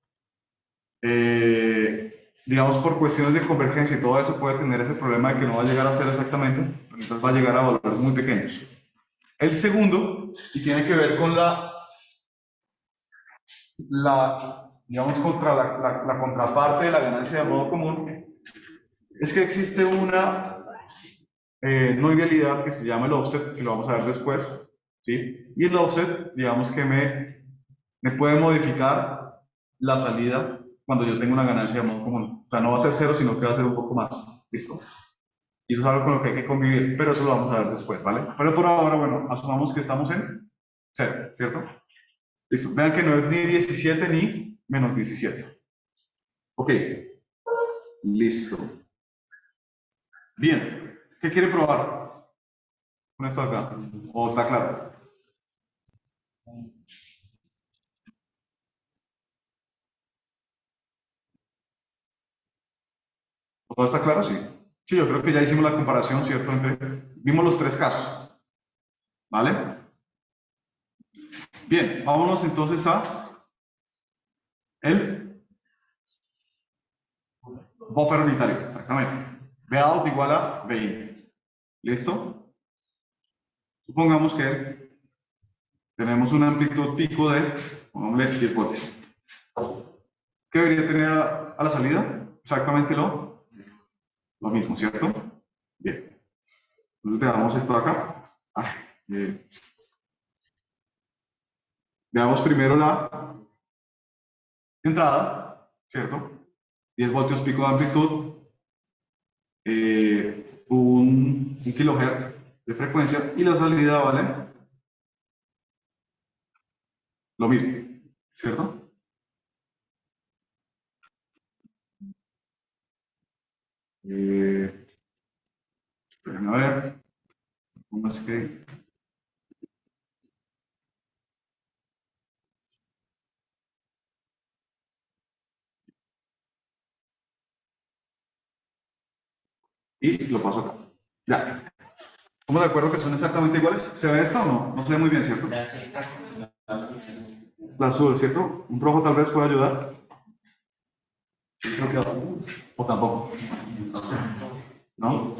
digamos por cuestiones de convergencia y todo eso, puede tener ese problema de que no va a llegar a 0 exactamente, entonces va a llegar a valores muy pequeños. El segundo, y tiene que ver con digamos, contra la contraparte de la ganancia de modo común, es que existe una no idealidad que se llama el offset, que lo vamos a ver después, ¿sí? Y el offset, digamos que me puede modificar la salida cuando yo tengo una ganancia de modo común. O sea, no va a ser 0, sino que va a ser un poco más, ¿listo? Y eso es algo con lo que hay que convivir, pero eso lo vamos a ver después, ¿vale? Pero por ahora, bueno, asumamos que estamos en 0, ¿cierto? Listo, vean que no es ni 17 ni menos 17. Ok, listo. Bien, ¿qué quiere probar con esto acá? ¿O está claro? ¿Todo está claro? Sí. Sí, yo creo que ya hicimos la comparación, ¿cierto? Vimos los tres casos. ¿Vale? Bien, vámonos entonces a el buffer unitario, exactamente. Vout igual a 20. ¿Listo? Supongamos que tenemos una amplitud pico de, pongámosle 10 voltios. ¿qué debería tener a la salida? Exactamente lo mismo, ¿cierto? Bien. Entonces veamos esto de acá. Bien. Veamos primero la entrada, ¿cierto? 10 voltios pico de amplitud, 1 kilohertz de frecuencia, y la salida vale lo mismo, ¿cierto? Esperen a ver, ¿cómo es que? Y lo paso acá. Ya. ¿Estamos de acuerdo que son exactamente iguales? ¿Se ve esta o no? No se ve muy bien, ¿cierto? La azul, ¿cierto? Un rojo tal vez puede ayudar. Creo que o tampoco. ¿No?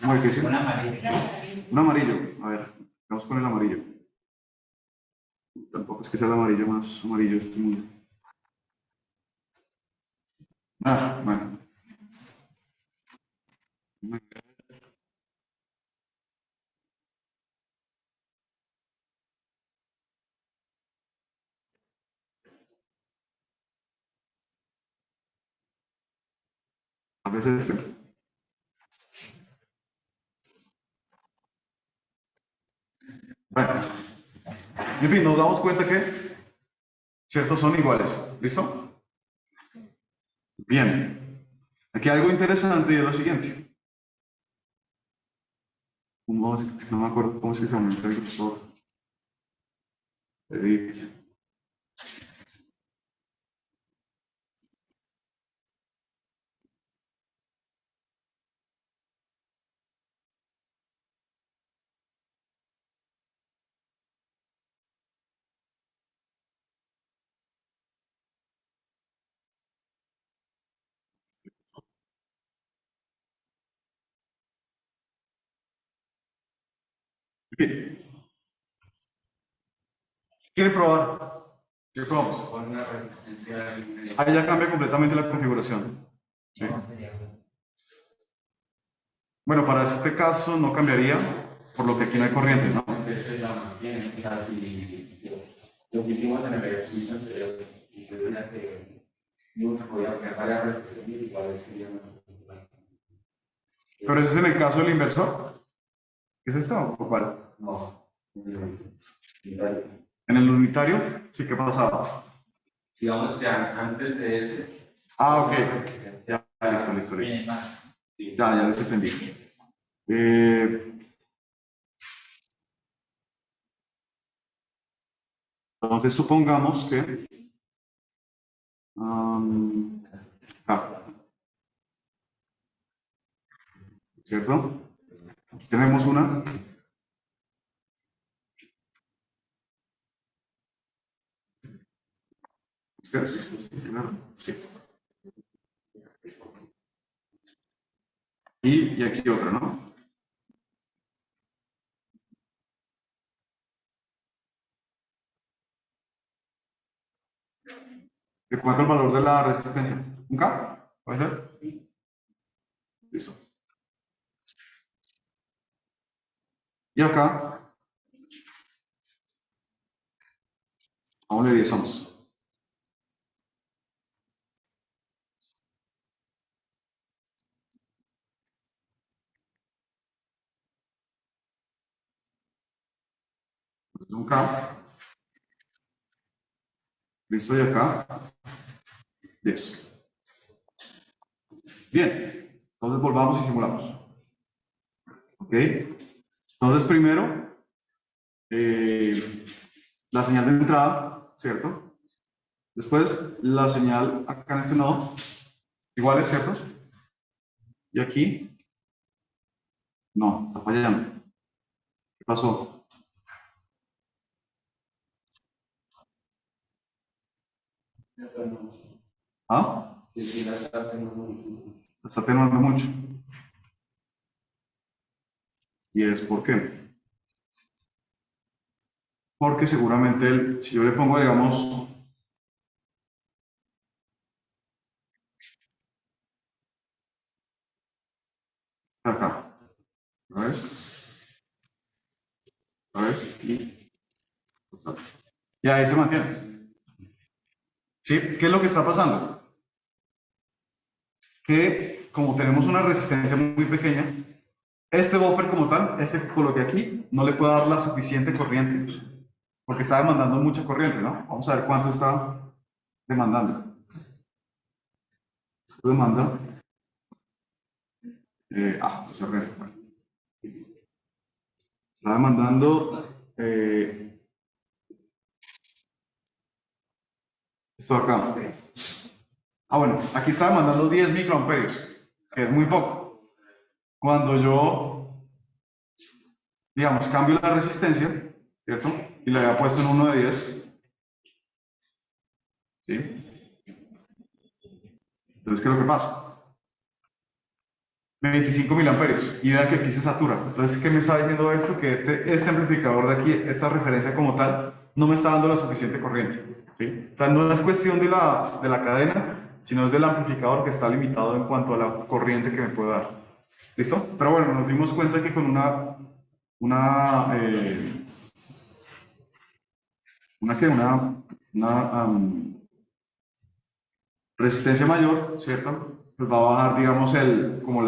Muy difícil. Un amarillo. Un amarillo. A ver, vamos con el amarillo. Tampoco es que sea el amarillo más amarillo de este mundo. Bueno. A veces este. Bueno. En fin, nos damos cuenta que ciertos son iguales. ¿Listo? Bien. Aquí hay algo interesante y es lo siguiente. No me acuerdo cómo es que se aumenta el cursor. Edit. Bien. ¿Quiere probar? ¿Qué probamos? Con una resistencia. Ahí ya cambia completamente la configuración. Sí. Bueno, para este caso no cambiaría, por lo que aquí no hay corriente, ¿no? Entonces la mantiene, o sea, si lo que hicimos en el ejercicio anterior, y se veía que no podía viajar a resistir, igual sería Pero ese es en el caso del inversor. ¿Qué es esto o cuál? no. En el unitario, sí, ¿qué pasaba? Digamos que antes de ese. Ok. Ya, listo. Ya les entendí. Entonces supongamos que ¿cierto? Tenemos una sí. Y aquí otra, ¿no? ¿De cuánto el valor de la resistencia? ¿Un K? ¿Puede ser? Listo. Y acá, aún le 10 ohms. Un K. Listo, y acá, 10. Bien, entonces volvamos y simulamos. ¿Ok? Entonces primero, la señal de entrada, ¿cierto? Después, la señal acá en este nodo, iguales, ¿cierto? Y aquí, no, está fallando. ¿Qué pasó? ¿Ah? La está atenuando mucho. ¿Y es por qué? Porque seguramente, si yo le pongo, digamos, acá. Otra vez. Otra vez. Y ahí se mantiene. ¿Sí? ¿Qué es lo que está pasando? Que como tenemos una resistencia muy pequeña, este buffer como tal, este que coloqué aquí, no le puede dar la suficiente corriente, porque está demandando mucha corriente, ¿no? Vamos a ver cuánto está demandando. Esto demanda... pues a ver, bueno. Está demandando... esto acá. Bueno, aquí está demandando 10 microamperios, que es muy poco. Cuando yo, digamos, cambio la resistencia, ¿cierto? Y la había puesto en 1 de 10. ¿Sí? Entonces, ¿qué es lo que pasa? 25 miliamperios. Y vean que aquí se satura. Entonces, ¿qué me está diciendo esto? Que este amplificador de aquí, esta referencia como tal, no me está dando la suficiente corriente. ¿Sí? O sea, no es cuestión de la cadena, sino es del amplificador que está limitado en cuanto a la corriente que me puede dar. ¿Listo? Pero bueno, nos dimos cuenta que con resistencia mayor, ¿cierto? Pues va a bajar, digamos, como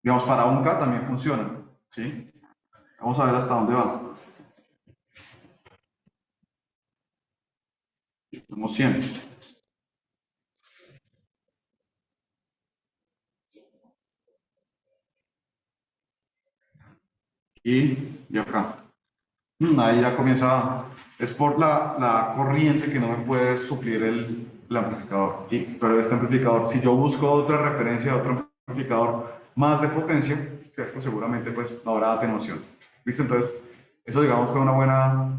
digamos, para un K también funciona, ¿sí? Vamos a ver hasta dónde va. Como 100. Y acá. Ahí ya comienza, es por la corriente que no me puede suplir el amplificador. Sí, pero este amplificador, si yo busco otra referencia, otro amplificador más de potencia, ¿cierto? Seguramente pues habrá atenuación. ¿Listo? Entonces, eso digamos fue una buena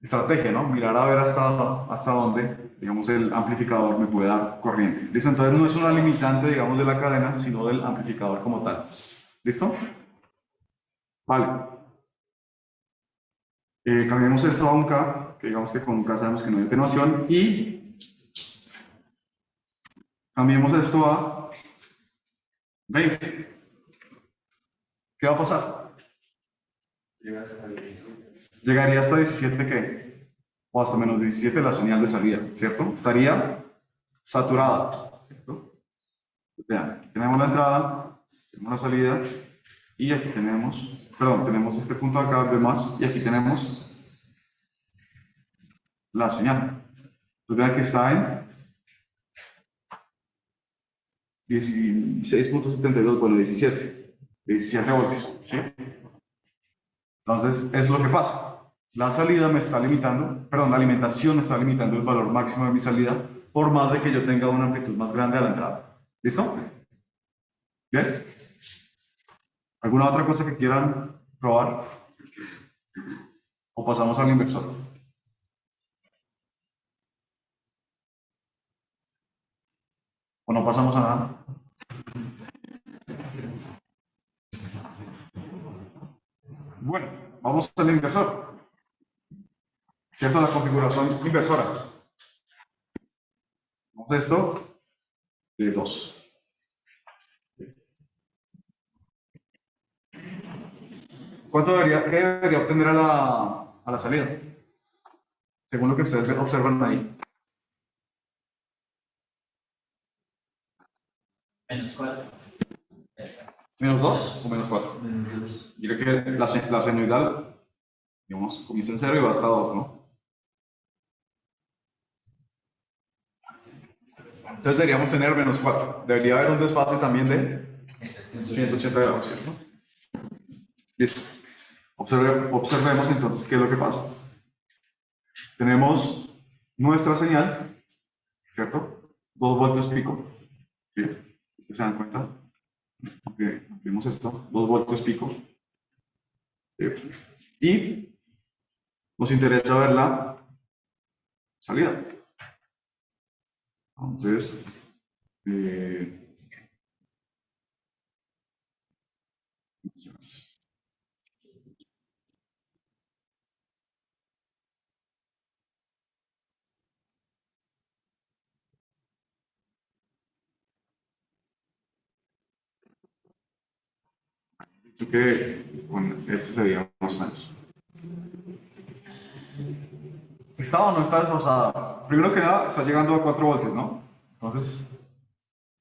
estrategia, ¿no? Mirar a ver hasta dónde, digamos, el amplificador me puede dar corriente. ¿Listo? Entonces no es una limitante, digamos, de la cadena, sino del amplificador como tal. ¿Listo? Vale. Cambiemos esto a un K, que digamos que con un K sabemos que no hay atenuación, y cambiemos esto a 20. ¿Qué va a pasar? Llegaría hasta 17, ¿qué? O hasta menos 17 la señal de salida, ¿cierto? Estaría saturada, ¿cierto? Vean, aquí tenemos la entrada, tenemos la salida, y aquí tenemos este punto acá de más, y aquí tenemos la señal. Entonces vean que está en 16.72, bueno, 17 voltios, ¿sí? Entonces, eso es lo que pasa. La salida me está limitando, perdón, la alimentación me está limitando el valor máximo de mi salida, por más de que yo tenga una amplitud más grande a la entrada. ¿Listo? ¿Bien? ¿Alguna otra cosa que quieran probar? ¿O pasamos al inversor? ¿O no pasamos a nada? Bueno, vamos al inversor. ¿Cierto? La configuración inversora. Vamos a esto de 2. ¿Qué debería obtener a la salida? Según lo que ustedes observan ahí. ¿Menos 2 o menos 4? Diré que la senoidal, digamos, comienza en 0 y va hasta 2, ¿no? Entonces deberíamos tener menos 4. Debería haber un desfase también de 180 grados, ¿cierto? Listo. Observemos entonces qué es lo que pasa. Tenemos nuestra señal, ¿cierto? 2 voltios pico. ¿Sí? ¿Se dan cuenta? Vemos esto, 2 voltios pico. ¿Sí? Y nos interesa ver la salida. Entonces, Creo que bueno, este sería más o menos. ¿Está o no está desfasada? Primero que nada, está llegando a 4 voltios, ¿no? Entonces,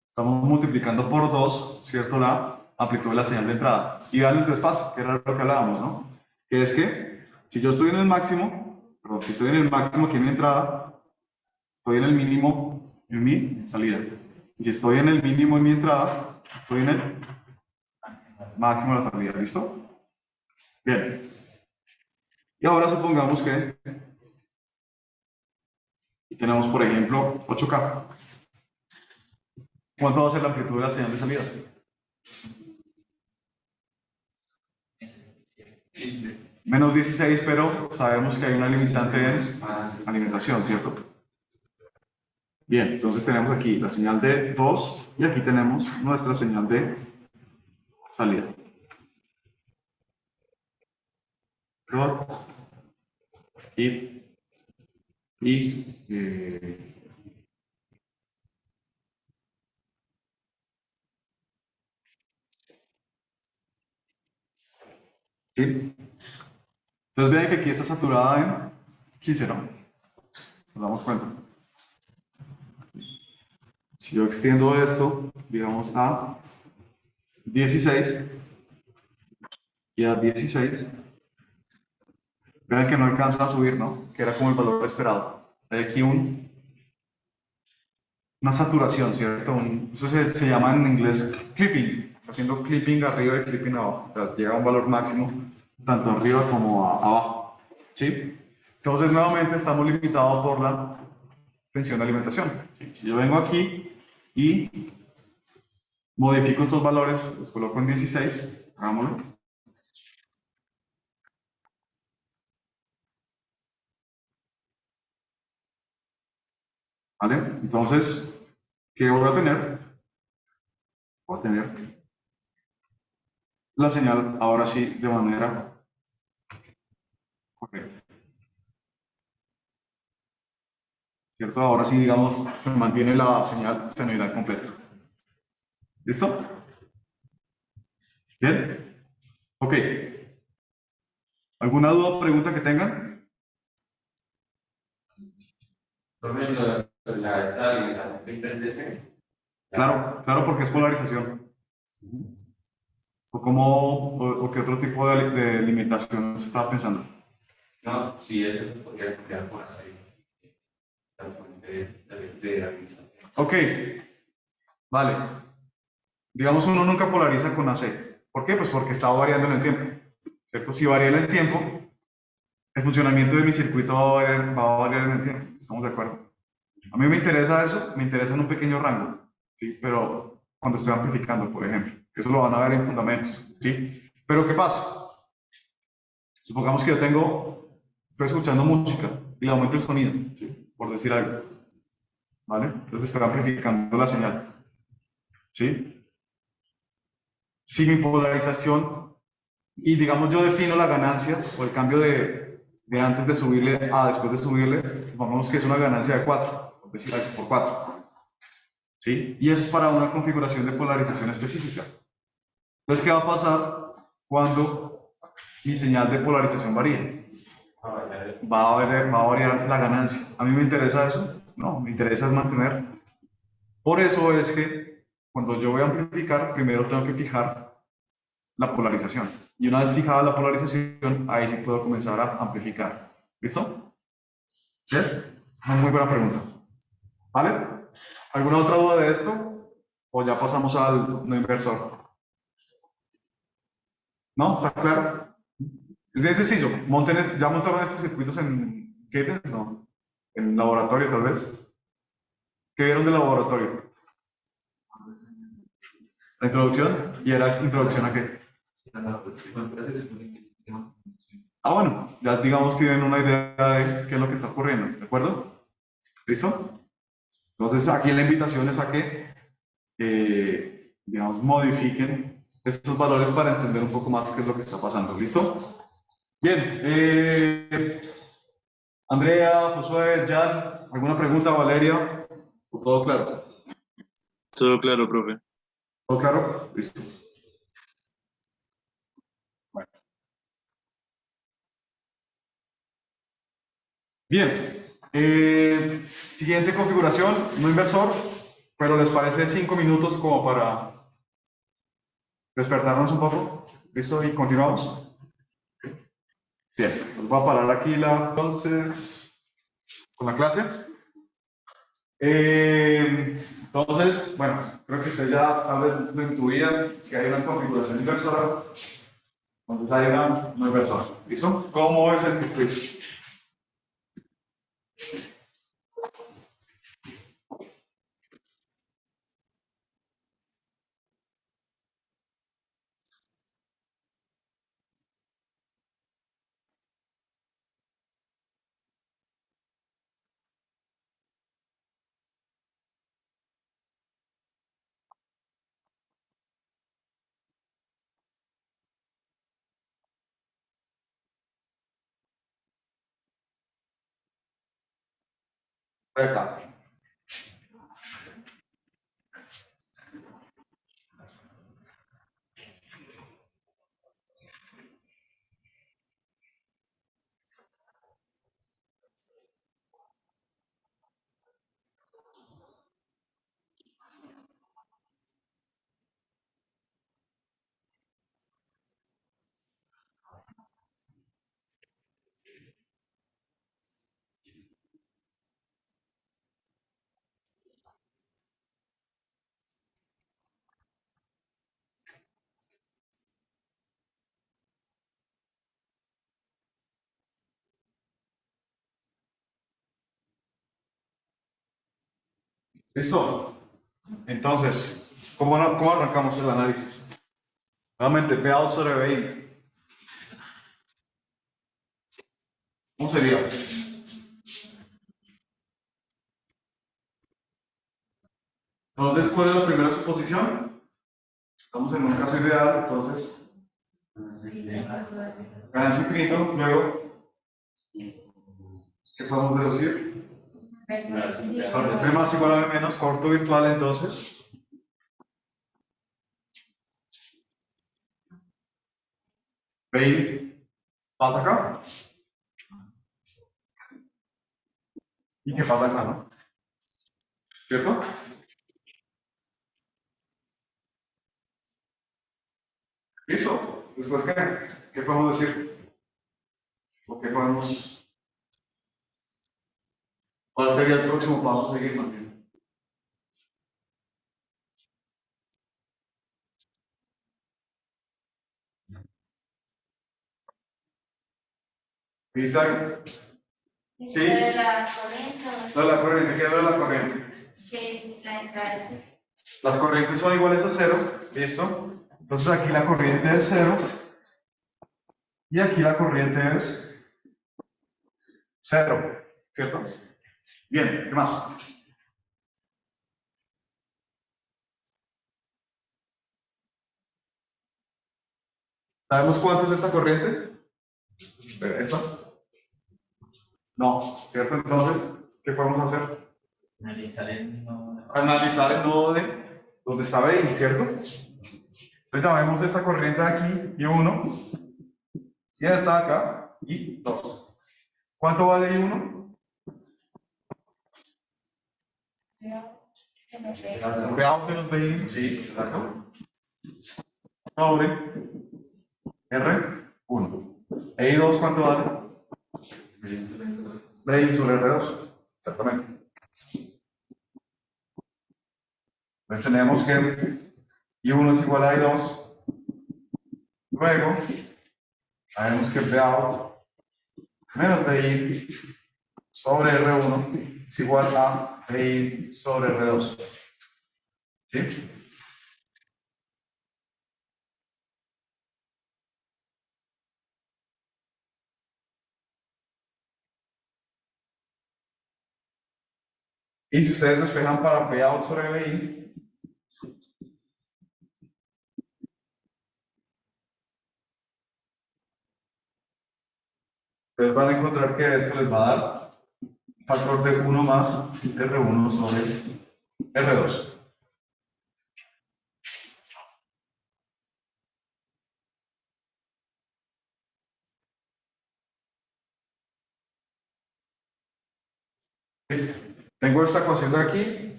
estamos multiplicando por 2, ¿cierto? La amplitud de la señal de entrada. Y vean el desfase, que era lo que hablábamos, ¿no? Que es que, si yo estoy en el máximo, perdón, si estoy en el máximo aquí en mi entrada, estoy en el mínimo en mi salida. Y si estoy en el mínimo en mi entrada, estoy en el máximo de la salida, ¿listo? Bien. Y ahora supongamos que tenemos, por ejemplo, 8K. ¿Cuánto va a ser la amplitud de la señal de salida? 15. Menos 16, pero sabemos que hay una limitante en alimentación, ¿cierto? Bien, entonces tenemos aquí la señal de 2 y aquí tenemos nuestra señal de salida. ¿Sí? Entonces vean que aquí está saturada en 15, ¿no? Nos damos cuenta. Si yo extiendo esto, digamos, a 16 y a 16, vean que no alcanza a subir, ¿no? Que era como el valor esperado. Hay aquí una saturación, ¿cierto? Eso se llama en inglés clipping, haciendo clipping arriba y clipping abajo. O sea, llega a un valor máximo tanto arriba como abajo, ¿sí? Entonces, nuevamente estamos limitados por la tensión de alimentación. Si yo vengo aquí y modifico estos valores, los coloco en 16, hagámoslo. ¿Vale? Entonces, ¿qué voy a tener? Voy a tener la señal ahora sí de manera correcta. ¿Cierto? Ahora sí, digamos, se mantiene la señal senoidal completa. ¿Listo? ¿Bien? Ok. ¿Alguna duda o pregunta que tengan? Esa alimentación que interese. Claro, claro, porque es polarización. ¿O qué otro tipo de limitación se estaba pensando? No, sí, eso se podría cambiar por así. La fuente de alimentación. Ok, vale. Digamos, uno nunca polariza con AC. ¿Por qué? Pues porque está variando en el tiempo. ¿Cierto? Si varía en el tiempo, el funcionamiento de mi circuito va a variar en el tiempo. ¿Estamos de acuerdo? A mí me interesa eso, me interesa en un pequeño rango, ¿sí? Pero cuando estoy amplificando, por ejemplo, eso lo van a ver en fundamentos, ¿sí? Pero ¿qué pasa? Supongamos que estoy escuchando música y le aumento el sonido, ¿sí? Por decir algo, ¿vale? Entonces estoy amplificando la señal, ¿sí? Si mi polarización, y digamos yo defino la ganancia o el cambio de antes de subirle a después de subirle, supongamos que es una ganancia de 4, por decir algo, por 4, ¿sí? Y eso es para una configuración de polarización específica. Entonces, ¿qué va a pasar cuando mi señal de polarización varíe? Va a variar la ganancia. ¿A mí me interesa eso? No, me interesa es mantener. Por eso es que cuando yo voy a amplificar, primero tengo que fijar la polarización. Y una vez fijada la polarización, ahí sí puedo comenzar a amplificar. ¿Listo? ¿Bien? Una muy buena pregunta. ¿Vale? ¿Alguna otra duda de esto? ¿O ya pasamos al no inversor? ¿No? ¿Está claro? Es bien sencillo. ¿Ya montaron estos circuitos en Cadence? No. ¿En laboratorio tal vez? ¿Qué vieron del laboratorio? La introducción. ¿Y era introducción a qué? Ah, bueno, ya digamos tienen una idea de qué es lo que está ocurriendo, ¿de acuerdo? ¿Listo? Entonces aquí la invitación es a que, digamos, modifiquen estos valores para entender un poco más qué es lo que está pasando, ¿listo? Bien, Andrea, Josué, Jan, ¿alguna pregunta, Valeria? ¿Todo claro? Todo claro, profe. ¿Todo claro? Listo. Bien. Siguiente configuración, no inversor, pero ¿les parece 5 minutos como para despertarnos un poco? ¿Listo? Y continuamos. Bien, pues voy a parar aquí entonces con la clase. Entonces, bueno, creo que usted ya tal vez lo intuía, si hay una configuración inversora, entonces hay una no inversora. ¿Listo? ¿Cómo es el circuito? Recta. ¿Listo? Entonces, ¿cómo arrancamos el análisis? Nuevamente, P out sobre BI. ¿Cómo sería? Entonces, ¿cuál es la primera suposición? Estamos en un caso ideal, entonces, ganancia infinito, luego, ¿qué podemos deducir? B más igual a B menos, corto virtual, entonces. BI pasa acá. ¿Y qué pasa acá, no? ¿Cierto? ¿Listo? Después, ¿qué podemos decir? ¿O qué podemos? ¿Cuál sería el próximo paso a seguir, Manuel? Isaac, ¿sí? De la corriente. No, la corriente, ¿qué es lo de la corriente? Que es la entrada. Las corrientes son iguales a cero, ¿listo? Entonces aquí la corriente es cero y aquí la corriente es cero, ¿cierto? Bien, ¿qué más? ¿Sabemos cuánto es esta corriente? ¿Esta? No, ¿cierto? Entonces, ¿qué podemos hacer? Analizar el nodo de donde está BI, ¿cierto? Entonces llamemos esta corriente aquí I1 y esta acá I2. ¿Cuánto vale I1? Veamos menos BI, sí, exacto. Sobre R1. ¿E I2 cuánto vale? BI sobre R2. Exactamente. Entonces tenemos que I1 es igual a I2. Luego, sabemos que PA menos BI sobre R1 es igual a BI sobre R2. ¿Sí? Y si ustedes despejan para P out sobre BI, ustedes van a encontrar que esto les va a dar factor de 1 más R1 sobre R2. Tengo esta ecuación de aquí,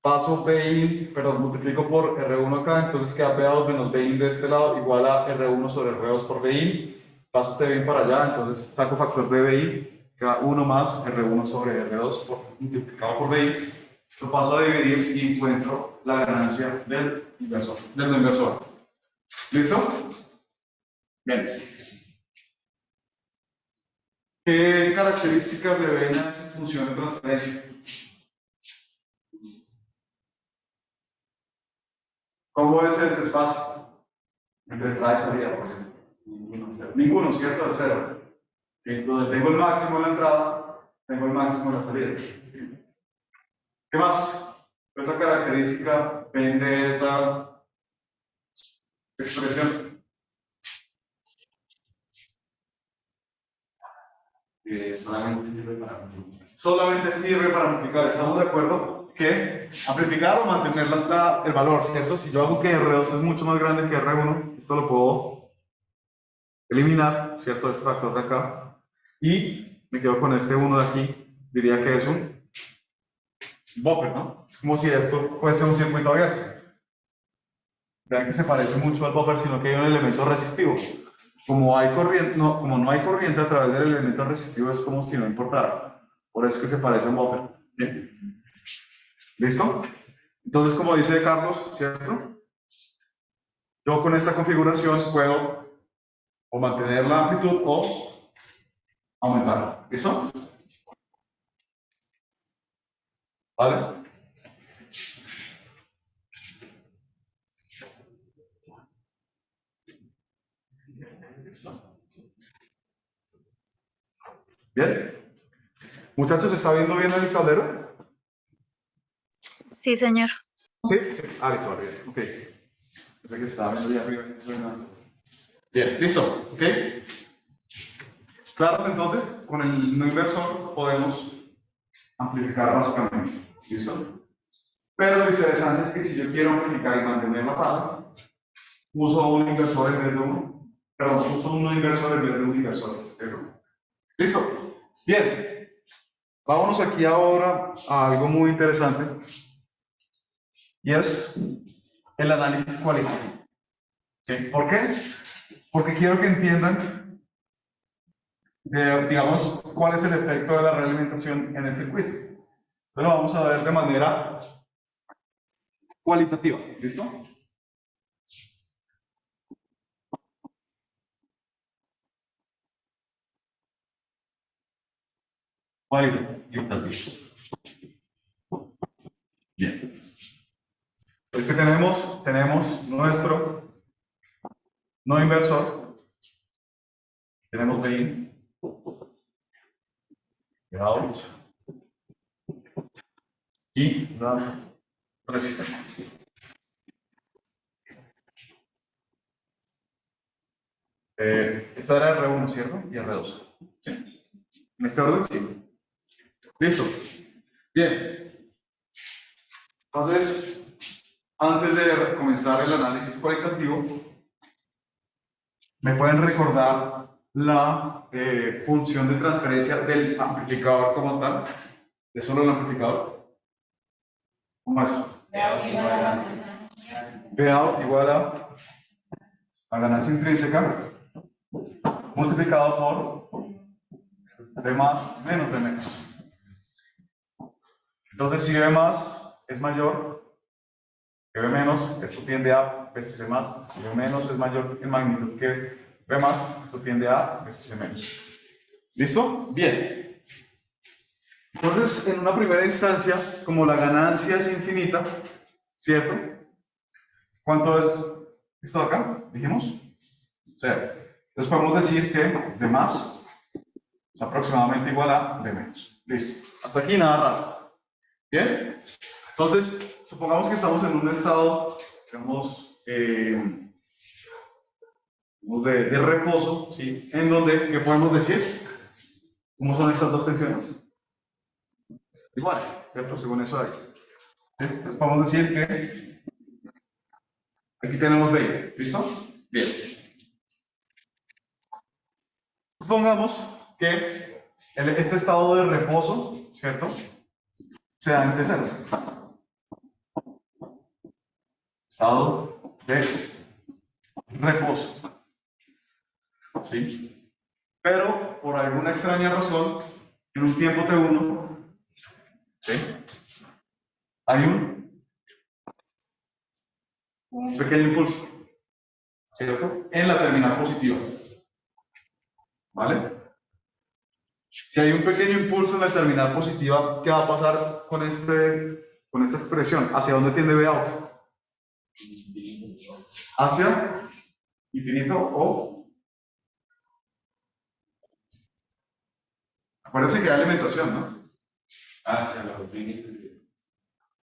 paso PI, perdón, multiplico por R1 acá, entonces queda P2 menos BI de este lado igual a R1 sobre R2 por BI. Paso este BI para allá, entonces saco factor de BI, queda 1 más R1 sobre R2 multiplicado por BI. Lo paso a dividir y encuentro la ganancia del inversor, del no inversor. ¿Listo? Bien. ¿Qué características le ven a esa función de transferencia? ¿Cómo es el desfase entre entrada y salida, por ejemplo? Ninguno, ¿cierto? El cero. Entonces tengo el máximo en la entrada, tengo el máximo en la salida. ¿Qué más? ¿Qué otra característica ven de esa expresión? Solamente sirve para amplificar. ¿Estamos de acuerdo? Que amplificar o mantener el valor, ¿cierto? Si yo hago que R2 es mucho más grande que R1, esto lo puedo eliminar, ¿cierto? Este factor de acá. Y me quedo con este 1 de aquí. Diría que es un buffer, ¿no? Es como si esto fuese un circuito abierto. Vean que se parece mucho al buffer, sino que hay un elemento resistivo. Como no hay corriente a través del elemento resistivo, es como si no importara. Por eso es que se parece a un buffer. ¿Bien? ¿Listo? Entonces, como dice Carlos, ¿cierto? Yo con esta configuración puedo o mantener la amplitud o aumentarla. ¿Listo? ¿Vale? ¿Bien? Muchachos, ¿se está viendo bien el tablero? Sí, señor. ¿Sí? Sí. Ah, listo, vale, bien. Ok. Pensé que estaba viendo ahí arriba. Bien, listo. ¿Ok? Claro, entonces, con el no inversor podemos amplificar básicamente. ¿Listo? Pero lo interesante es que si yo quiero amplificar y mantener la fase, uso un inversor en vez de uno. Perdón, uso un no inversor en vez de un inversor. ¿Listo? Bien. Vámonos aquí ahora a algo muy interesante. Y es el análisis cualitativo. ¿Sí? ¿Por qué? Porque quiero que entiendan, digamos, cuál es el efecto de la realimentación en el circuito. Entonces lo vamos a ver de manera cualitativa. ¿Listo? Cualitativo. Bien. El que tenemos nuestro no inversor. Tenemos BIN. Out. Y la resistencia. Esta era R1, ¿cierto? Y R2. ¿Sí? En este orden, sí. Listo. Bien. Entonces, antes de comenzar el análisis cualitativo, ¿me pueden recordar la función de transferencia del amplificador como tal? ¿De solo el amplificador? ¿Cómo es? P-out igual a la ganancia intrínseca multiplicado por B más menos B menos. Entonces, si B más es mayor que B menos, esto tiende a veces C más. Si B menos es mayor en magnitud que B más, esto tiende a veces C menos. ¿Listo? Bien. Entonces, en una primera instancia, como la ganancia es infinita, ¿cierto? ¿Cuánto es esto de acá? ¿Dijimos? 0. Entonces podemos decir que B más es aproximadamente igual a B menos. Listo. Hasta aquí nada raro. ¿Bien? Entonces, supongamos que estamos en un estado, digamos, de reposo, ¿sí? En donde, ¿qué podemos decir? ¿Cómo son estas dos tensiones? Igual, ¿cierto? Según eso de ahí. ¿Sí? Entonces podemos decir que aquí tenemos B. ¿Listo? Bien. Supongamos que este estado de reposo, ¿cierto? Se da en T0. Estado de reposo. ¿Sí? Pero por alguna extraña razón, en un tiempo T1, ¿sí? Hay un pequeño impulso, ¿cierto? En la terminal positiva. ¿Vale? Si hay un pequeño impulso en la terminal positiva, ¿qué va a pasar con esta expresión? ¿Hacia dónde tiende V out? ¿Hacia infinito o? Acuérdense que hay alimentación, ¿no? Hacia la doctrina.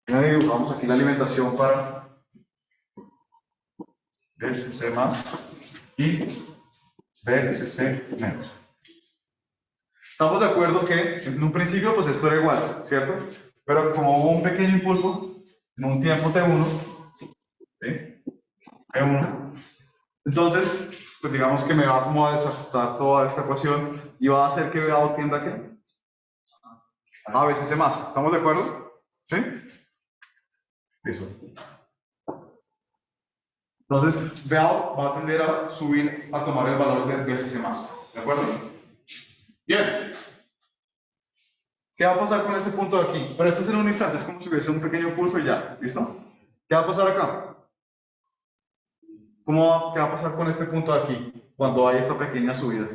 Ya dibujamos aquí la alimentación para BCC más y BCC menos. Estamos de acuerdo que en un principio pues esto era igual, ¿cierto? Pero como hubo un pequeño impulso en un tiempo T1, ¿sí? T1, entonces pues digamos que me va como a desajustar toda esta ecuación y va a hacer que VA tienda a ¿qué? A BCC más. ¿Estamos de acuerdo? ¿Sí? Listo. Entonces, VA va a tender a subir, a tomar el valor de BCC más. ¿De acuerdo? Bien. ¿Qué va a pasar con este punto de aquí? Pero esto es en un instante, es como si hubiese un pequeño pulso y ya. ¿Listo? ¿Qué va a pasar acá? ¿Qué va a pasar con este punto de aquí cuando hay esta pequeña subida?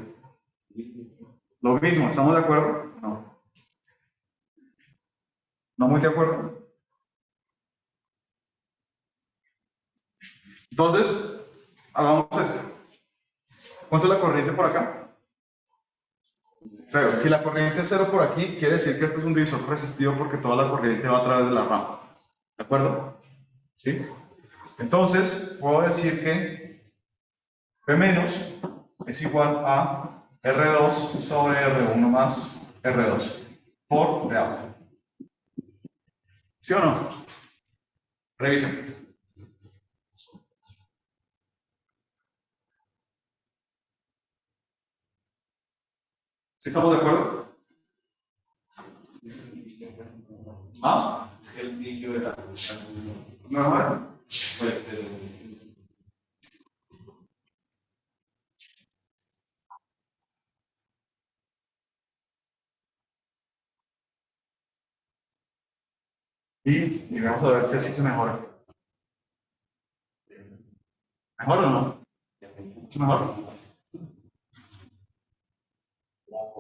Lo mismo, ¿estamos de acuerdo? No. ¿No muy de acuerdo? Entonces, hagamos esto. ¿Cuánto es la corriente por acá? 0. Si la corriente es 0 por aquí, quiere decir que esto es un divisor resistivo porque toda la corriente va a través de la rampa. ¿De acuerdo? ¿Sí? Entonces, puedo decir que P menos es igual a R2 sobre R1 más R2 por VA. ¿Sí o no? Revisen. ¿Sí estamos de acuerdo? ¿Ah? Es que el brillo era. ¿No? Y vamos a ver si así se mejora. ¿Mejor o no? ¿Mucho mejor?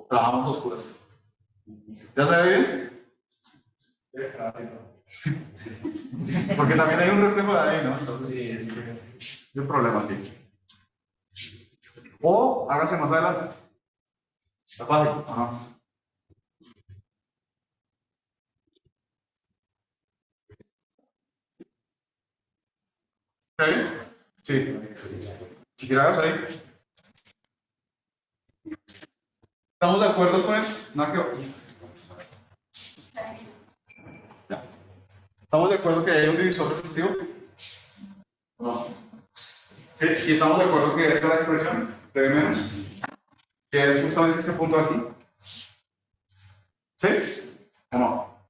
Trabajamos oscuras. ¿Ya se ve bien? Porque también hay un reflejo de ahí, ¿no? Entonces, sí, es un problema, sí. O hágase más adelante. Está fácil. Ajá. ¿Está bien? Sí. Si quieres, hágase ahí. ¿Estamos de acuerdo con él? No, ya. ¿Estamos de acuerdo que hay un divisor resistivo? No. Sí, y estamos de acuerdo que esta es la expresión de B menos, que es justamente este punto de aquí. ¿Sí? ¿O no?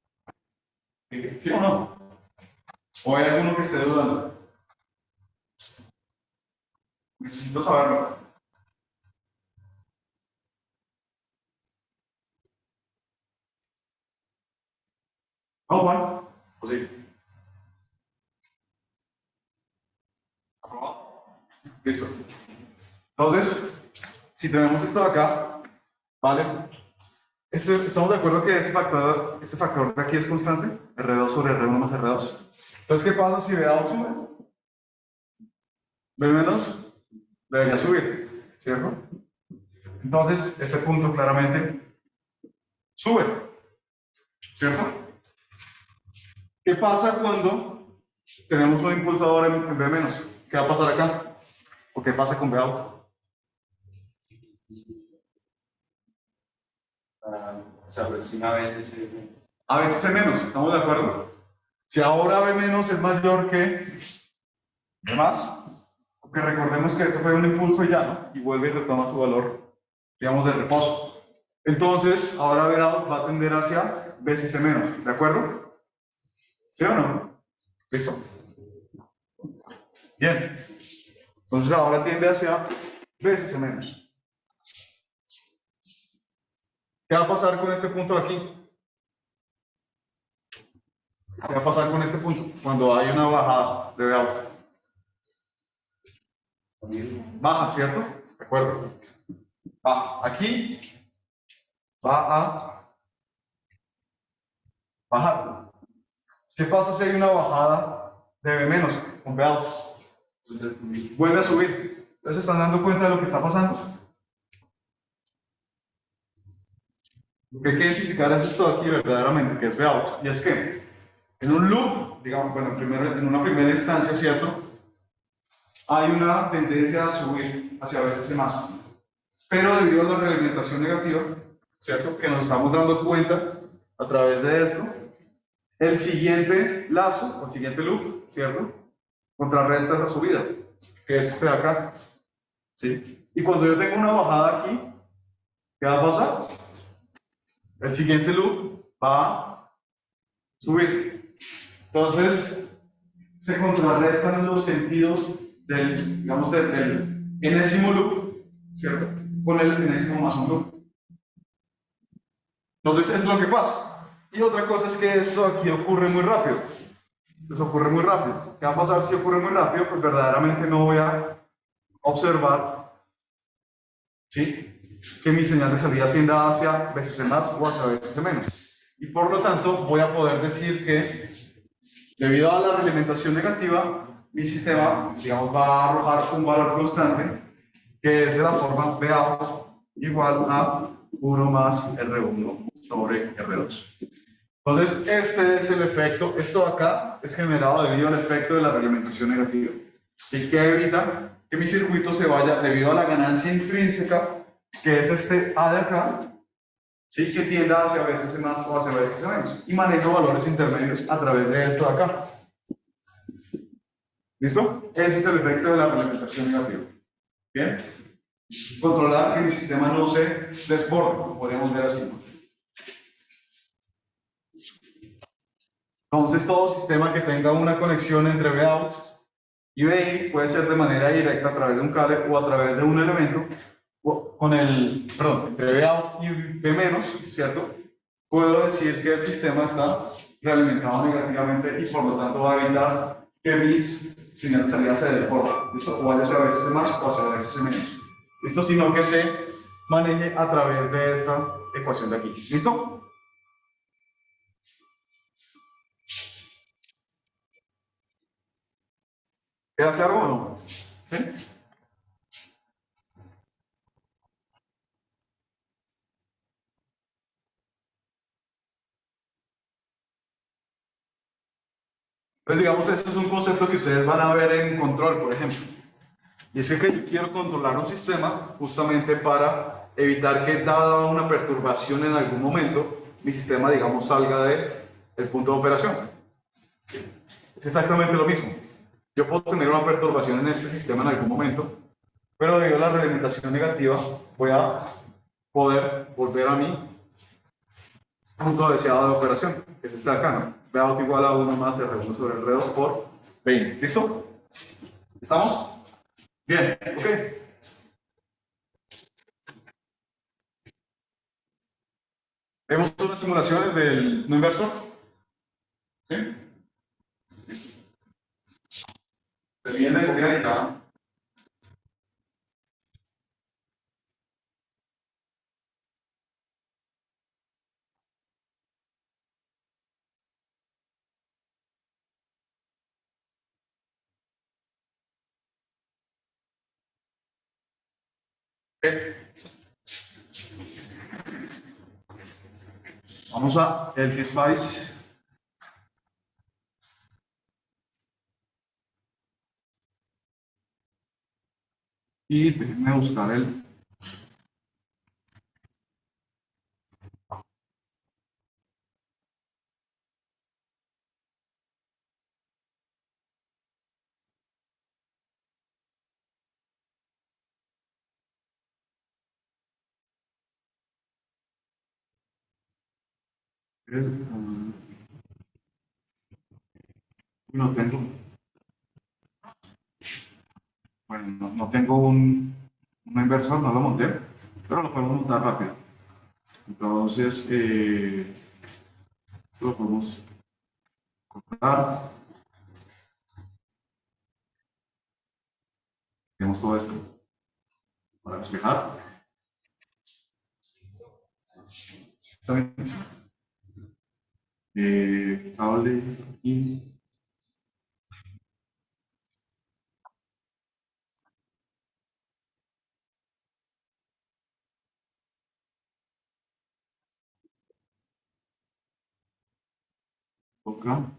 ¿Sí o no? ¿O hay alguno que esté dudando? Necesito saberlo. ¿No, Juan? ¿O sí? ¿Aprobado? Listo. Entonces, si tenemos esto de acá, ¿vale? Estamos de acuerdo que este factor de aquí es constante, R2 sobre R1 más R2. Entonces, ¿qué pasa si B2 sube? B menos debería subir, ¿cierto? Entonces, este punto claramente sube, ¿cierto? ¿Qué pasa cuando tenemos un impulsador en B menos? ¿Qué va a pasar acá? ¿O qué pasa con B alto? Se aproxima a veces. A veces es menos, ¿estamos de acuerdo? Si ahora B menos es mayor que B más, porque recordemos que esto fue un impulso ya, ¿no? Y vuelve y retoma su valor, digamos, de reposo. Entonces, ahora V out va a tender hacia BCC menos, ¿de acuerdo? ¿Sí o no? Listo. Bien. Entonces ahora tiende hacia BCC menos. ¿Qué va a pasar con este punto de aquí? ¿Qué va a pasar con este punto? Cuando hay una bajada de V out. Baja, ¿cierto? ¿De acuerdo? Baja. Aquí va a bajar. ¿Qué pasa si hay una bajada de B menos con V out? Vuelve a subir. ¿Entonces se están dando cuenta de lo que está pasando? Lo que hay que identificar es esto de aquí verdaderamente, que es V out. Y es que en un loop, digamos, bueno, en una primera instancia, ¿cierto? Hay una tendencia a subir hacia BCC más. Pero debido a la realimentación negativa, ¿cierto? Que nos estamos dando cuenta a través de esto, el siguiente lazo, o el siguiente loop, ¿cierto? Contrarresta esa subida, que es este de acá, ¿sí? Y cuando yo tengo una bajada aquí, ¿qué va a pasar? El siguiente loop va a subir. Entonces, se contrarrestan los sentidos del, digamos, del enésimo loop, ¿cierto? Con el enésimo más un loop. Entonces, eso es lo que pasa. Y otra cosa es que esto aquí ocurre muy rápido. Pues ocurre muy rápido. ¿Qué va a pasar si ocurre muy rápido? Pues verdaderamente no voy a observar, ¿sí?, que mi señal de salida tienda hacia BCC más o hacia BCC menos. Y por lo tanto, voy a poder decir que, debido a la realimentación negativa, mi sistema, digamos, va a arrojar un valor constante que es de la forma V out igual a 1 más R1 sobre R2. Entonces, este es el efecto, esto de acá es generado debido al efecto de la realimentación negativa, y que evita que mi circuito se vaya debido a la ganancia intrínseca, que es este A de acá, ¿sí?, que tienda hacia veces más o hacia veces menos, y manejo valores intermedios a través de esto de acá. ¿Listo? Ese es el efecto de la realimentación negativa. ¿Bien? Controlar que mi sistema no se desborde, como podríamos ver así. Entonces, todo sistema que tenga una conexión entre Vout y VI puede ser de manera directa a través de un cable o a través de un elemento, con el, perdón, entre Vout y V-, ¿cierto? Puedo decir que el sistema está realimentado negativamente y por lo tanto va a evitar que mis señales de salida se desborden, ¿listo? O vaya hacia veces más o hacia veces menos. ¿Listo? Sino que se maneje a través de esta ecuación de aquí. ¿Listo? ¿Queda claro o no? ¿Sí? Pues digamos, este es un concepto que ustedes van a ver en control, por ejemplo. Y es que yo quiero controlar un sistema justamente para evitar que, dada una perturbación en algún momento, mi sistema, digamos, salga del punto de operación. Es exactamente lo mismo. Yo puedo tener una perturbación en este sistema en algún momento, pero debido a la realimentación negativa, voy a poder volver a mi punto deseado de operación, que es este de acá, ¿no? Vout igual a 1 más R1 sobre R2 por 20. ¿Listo? ¿Estamos? Bien, ok. Vemos unas simulaciones del no inversor. ¿Sí? Listo. Defiende orgánica. Vamos a el Spice. Y déjenme buscar el. No tengo, bueno, no tengo un inversor, no lo monté, pero lo podemos montar rápido. Entonces, esto lo podemos cortar. Tenemos todo esto para despejar. Está bien. Cable y acá.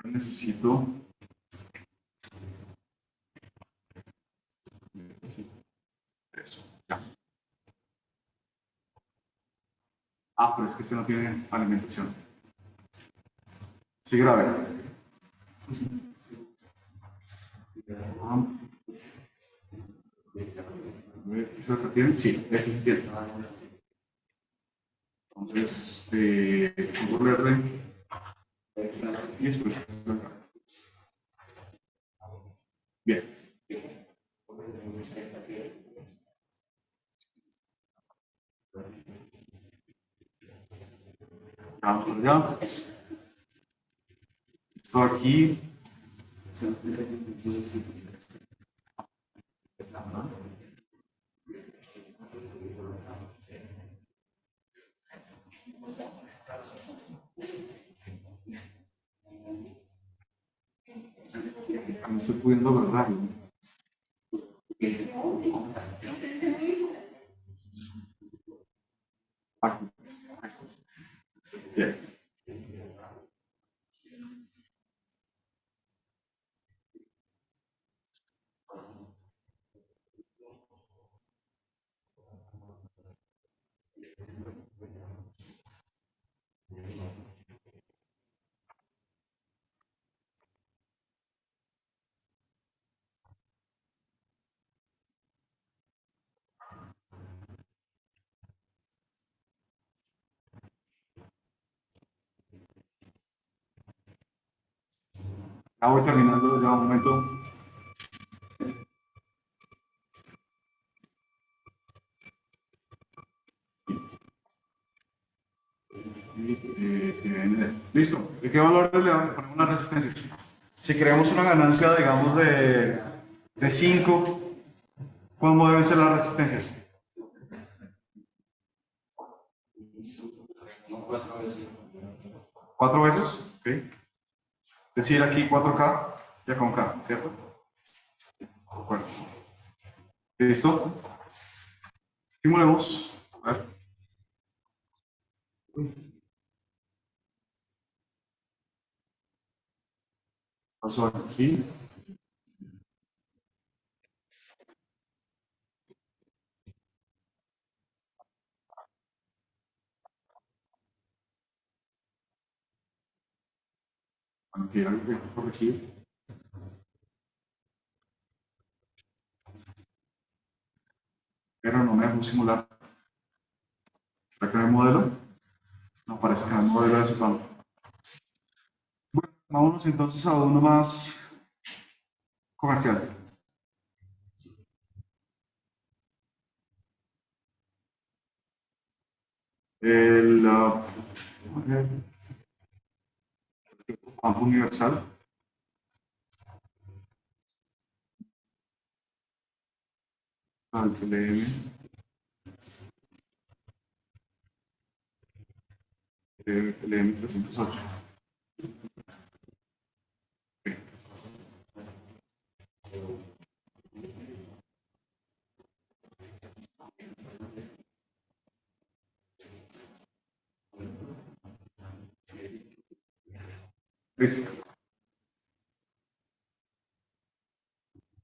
Necesito eso. Ya. Ah, pero es que este no tiene alimentación. Sí, grave. ¿Eso lo tiene? Sí, ese sí tiene. Entonces, control R y después acá. Bien. Vamos por allá. Esto aquí. No estoy pudiendo verlo. Aquí. Bien. Ya voy terminando, ya un momento. Listo. ¿De qué valores le ponemos las resistencias? Si queremos una ganancia, digamos, de 5, ¿cómo deben ser las resistencias? 4 veces. ¿Ok? Es decir, aquí 4K, ya con K, ¿cierto? Bueno. ¿Listo? Simulemos. A ver. Pasó aquí. Aquí algo que corregir. Pero no me dejó simular. ¿Para que no hay modelo? No parece que no hay modelo de su plano. Bueno, vámonos entonces a uno más comercial. El campo universal. LM, LM 308. Listo.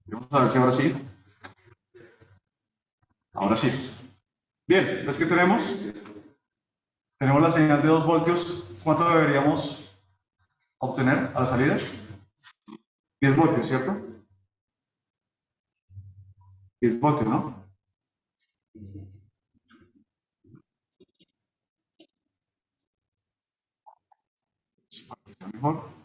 Vamos a ver si ahora sí. Ahora sí. Bien, ¿ves qué tenemos? Tenemos la señal de 2 voltios. ¿Cuánto deberíamos obtener a la salida? 10 voltios, ¿cierto? 10 voltios, ¿no? Está mejor.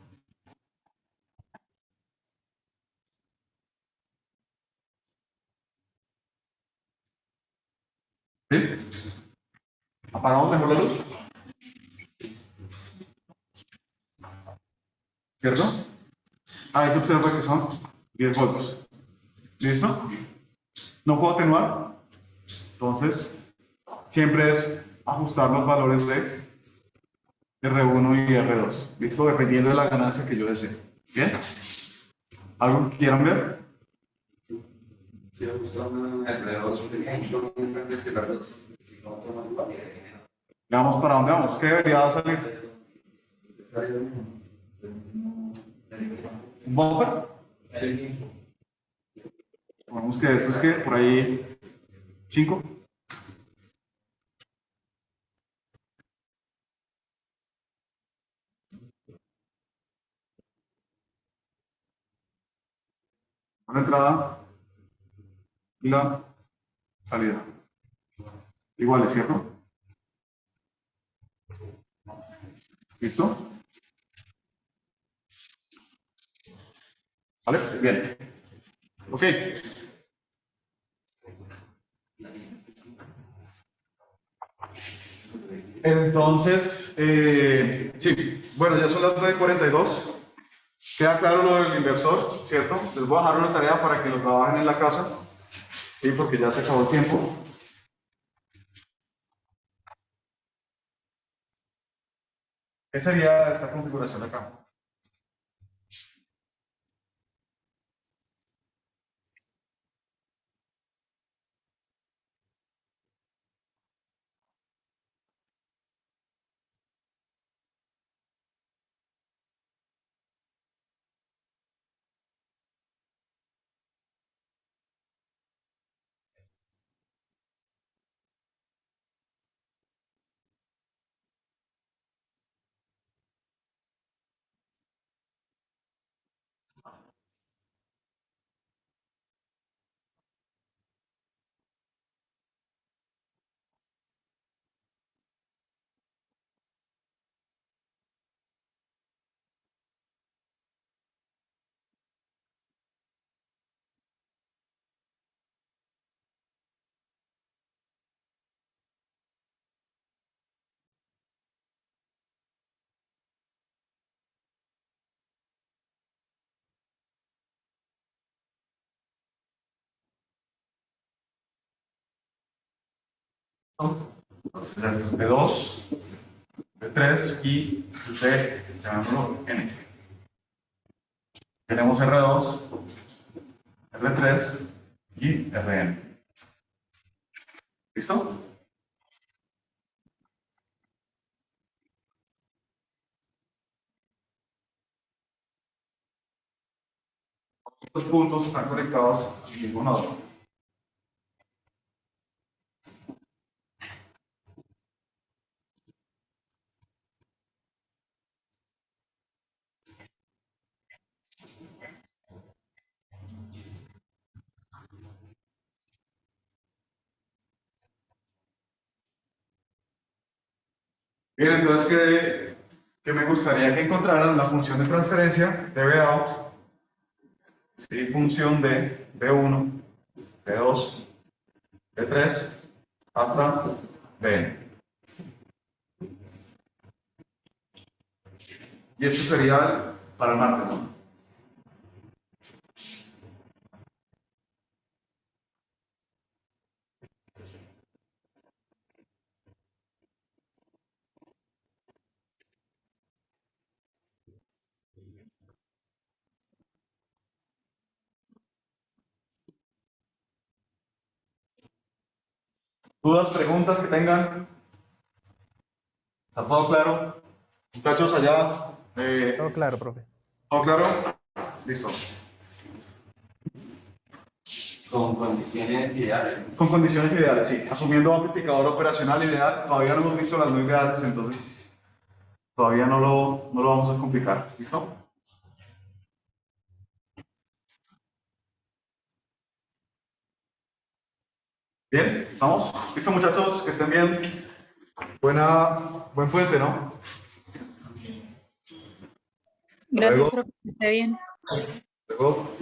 ¿Sí? Apagamos mejor la luz. ¿Cierto? Hay que observar que son 10 voltios. ¿Listo? No puedo atenuar. Entonces, siempre es ajustar los valores de R1 y R2. ¿Listo? Dependiendo de la ganancia que yo desee. ¿Bien? ¿Algo que quieran ver? Si me gusta una R2, mucho que la R2. Si no, toma Veamos para dónde vamos. ¿Qué debería salir? ¿Un buffer? Vamos que esto es que por ahí 5. La entrada y la salida. Iguales, ¿cierto? ¿Listo? ¿Vale? Bien. Ok. Entonces, sí, bueno, ya son las 9:42. Queda claro lo del inversor, ¿cierto? Les voy a dejar una tarea para que lo trabajen en la casa, ¿sí? Porque ya se acabó el tiempo. ¿Qué sería esta configuración de acá? Entonces, esto es B2, B3 y C, llamémoslo N. Tenemos R2, R3 y Rn. ¿Listo? Estos puntos están conectados al mismo nodo. Bien, entonces, ¿qué me gustaría que encontraran? La función de transferencia de Bout, ¿sí? Función de B1, B2, B3 hasta Bn. Y esto sería para el martes, ¿no? ¿Dudas, preguntas que tengan? ¿Está todo claro? Muchachos, allá. Todo claro, profe. ¿Todo claro? Listo. Con condiciones ideales. Con condiciones ideales, sí. Asumiendo amplificador operacional ideal, todavía no hemos visto las no ideales, entonces todavía no lo vamos a complicar. ¿Listo? Bien, ¿estamos? ¿Listo, muchachos? Que estén bien. Buen puente, ¿no? Gracias, Luego. profe. Que esté bien. Luego.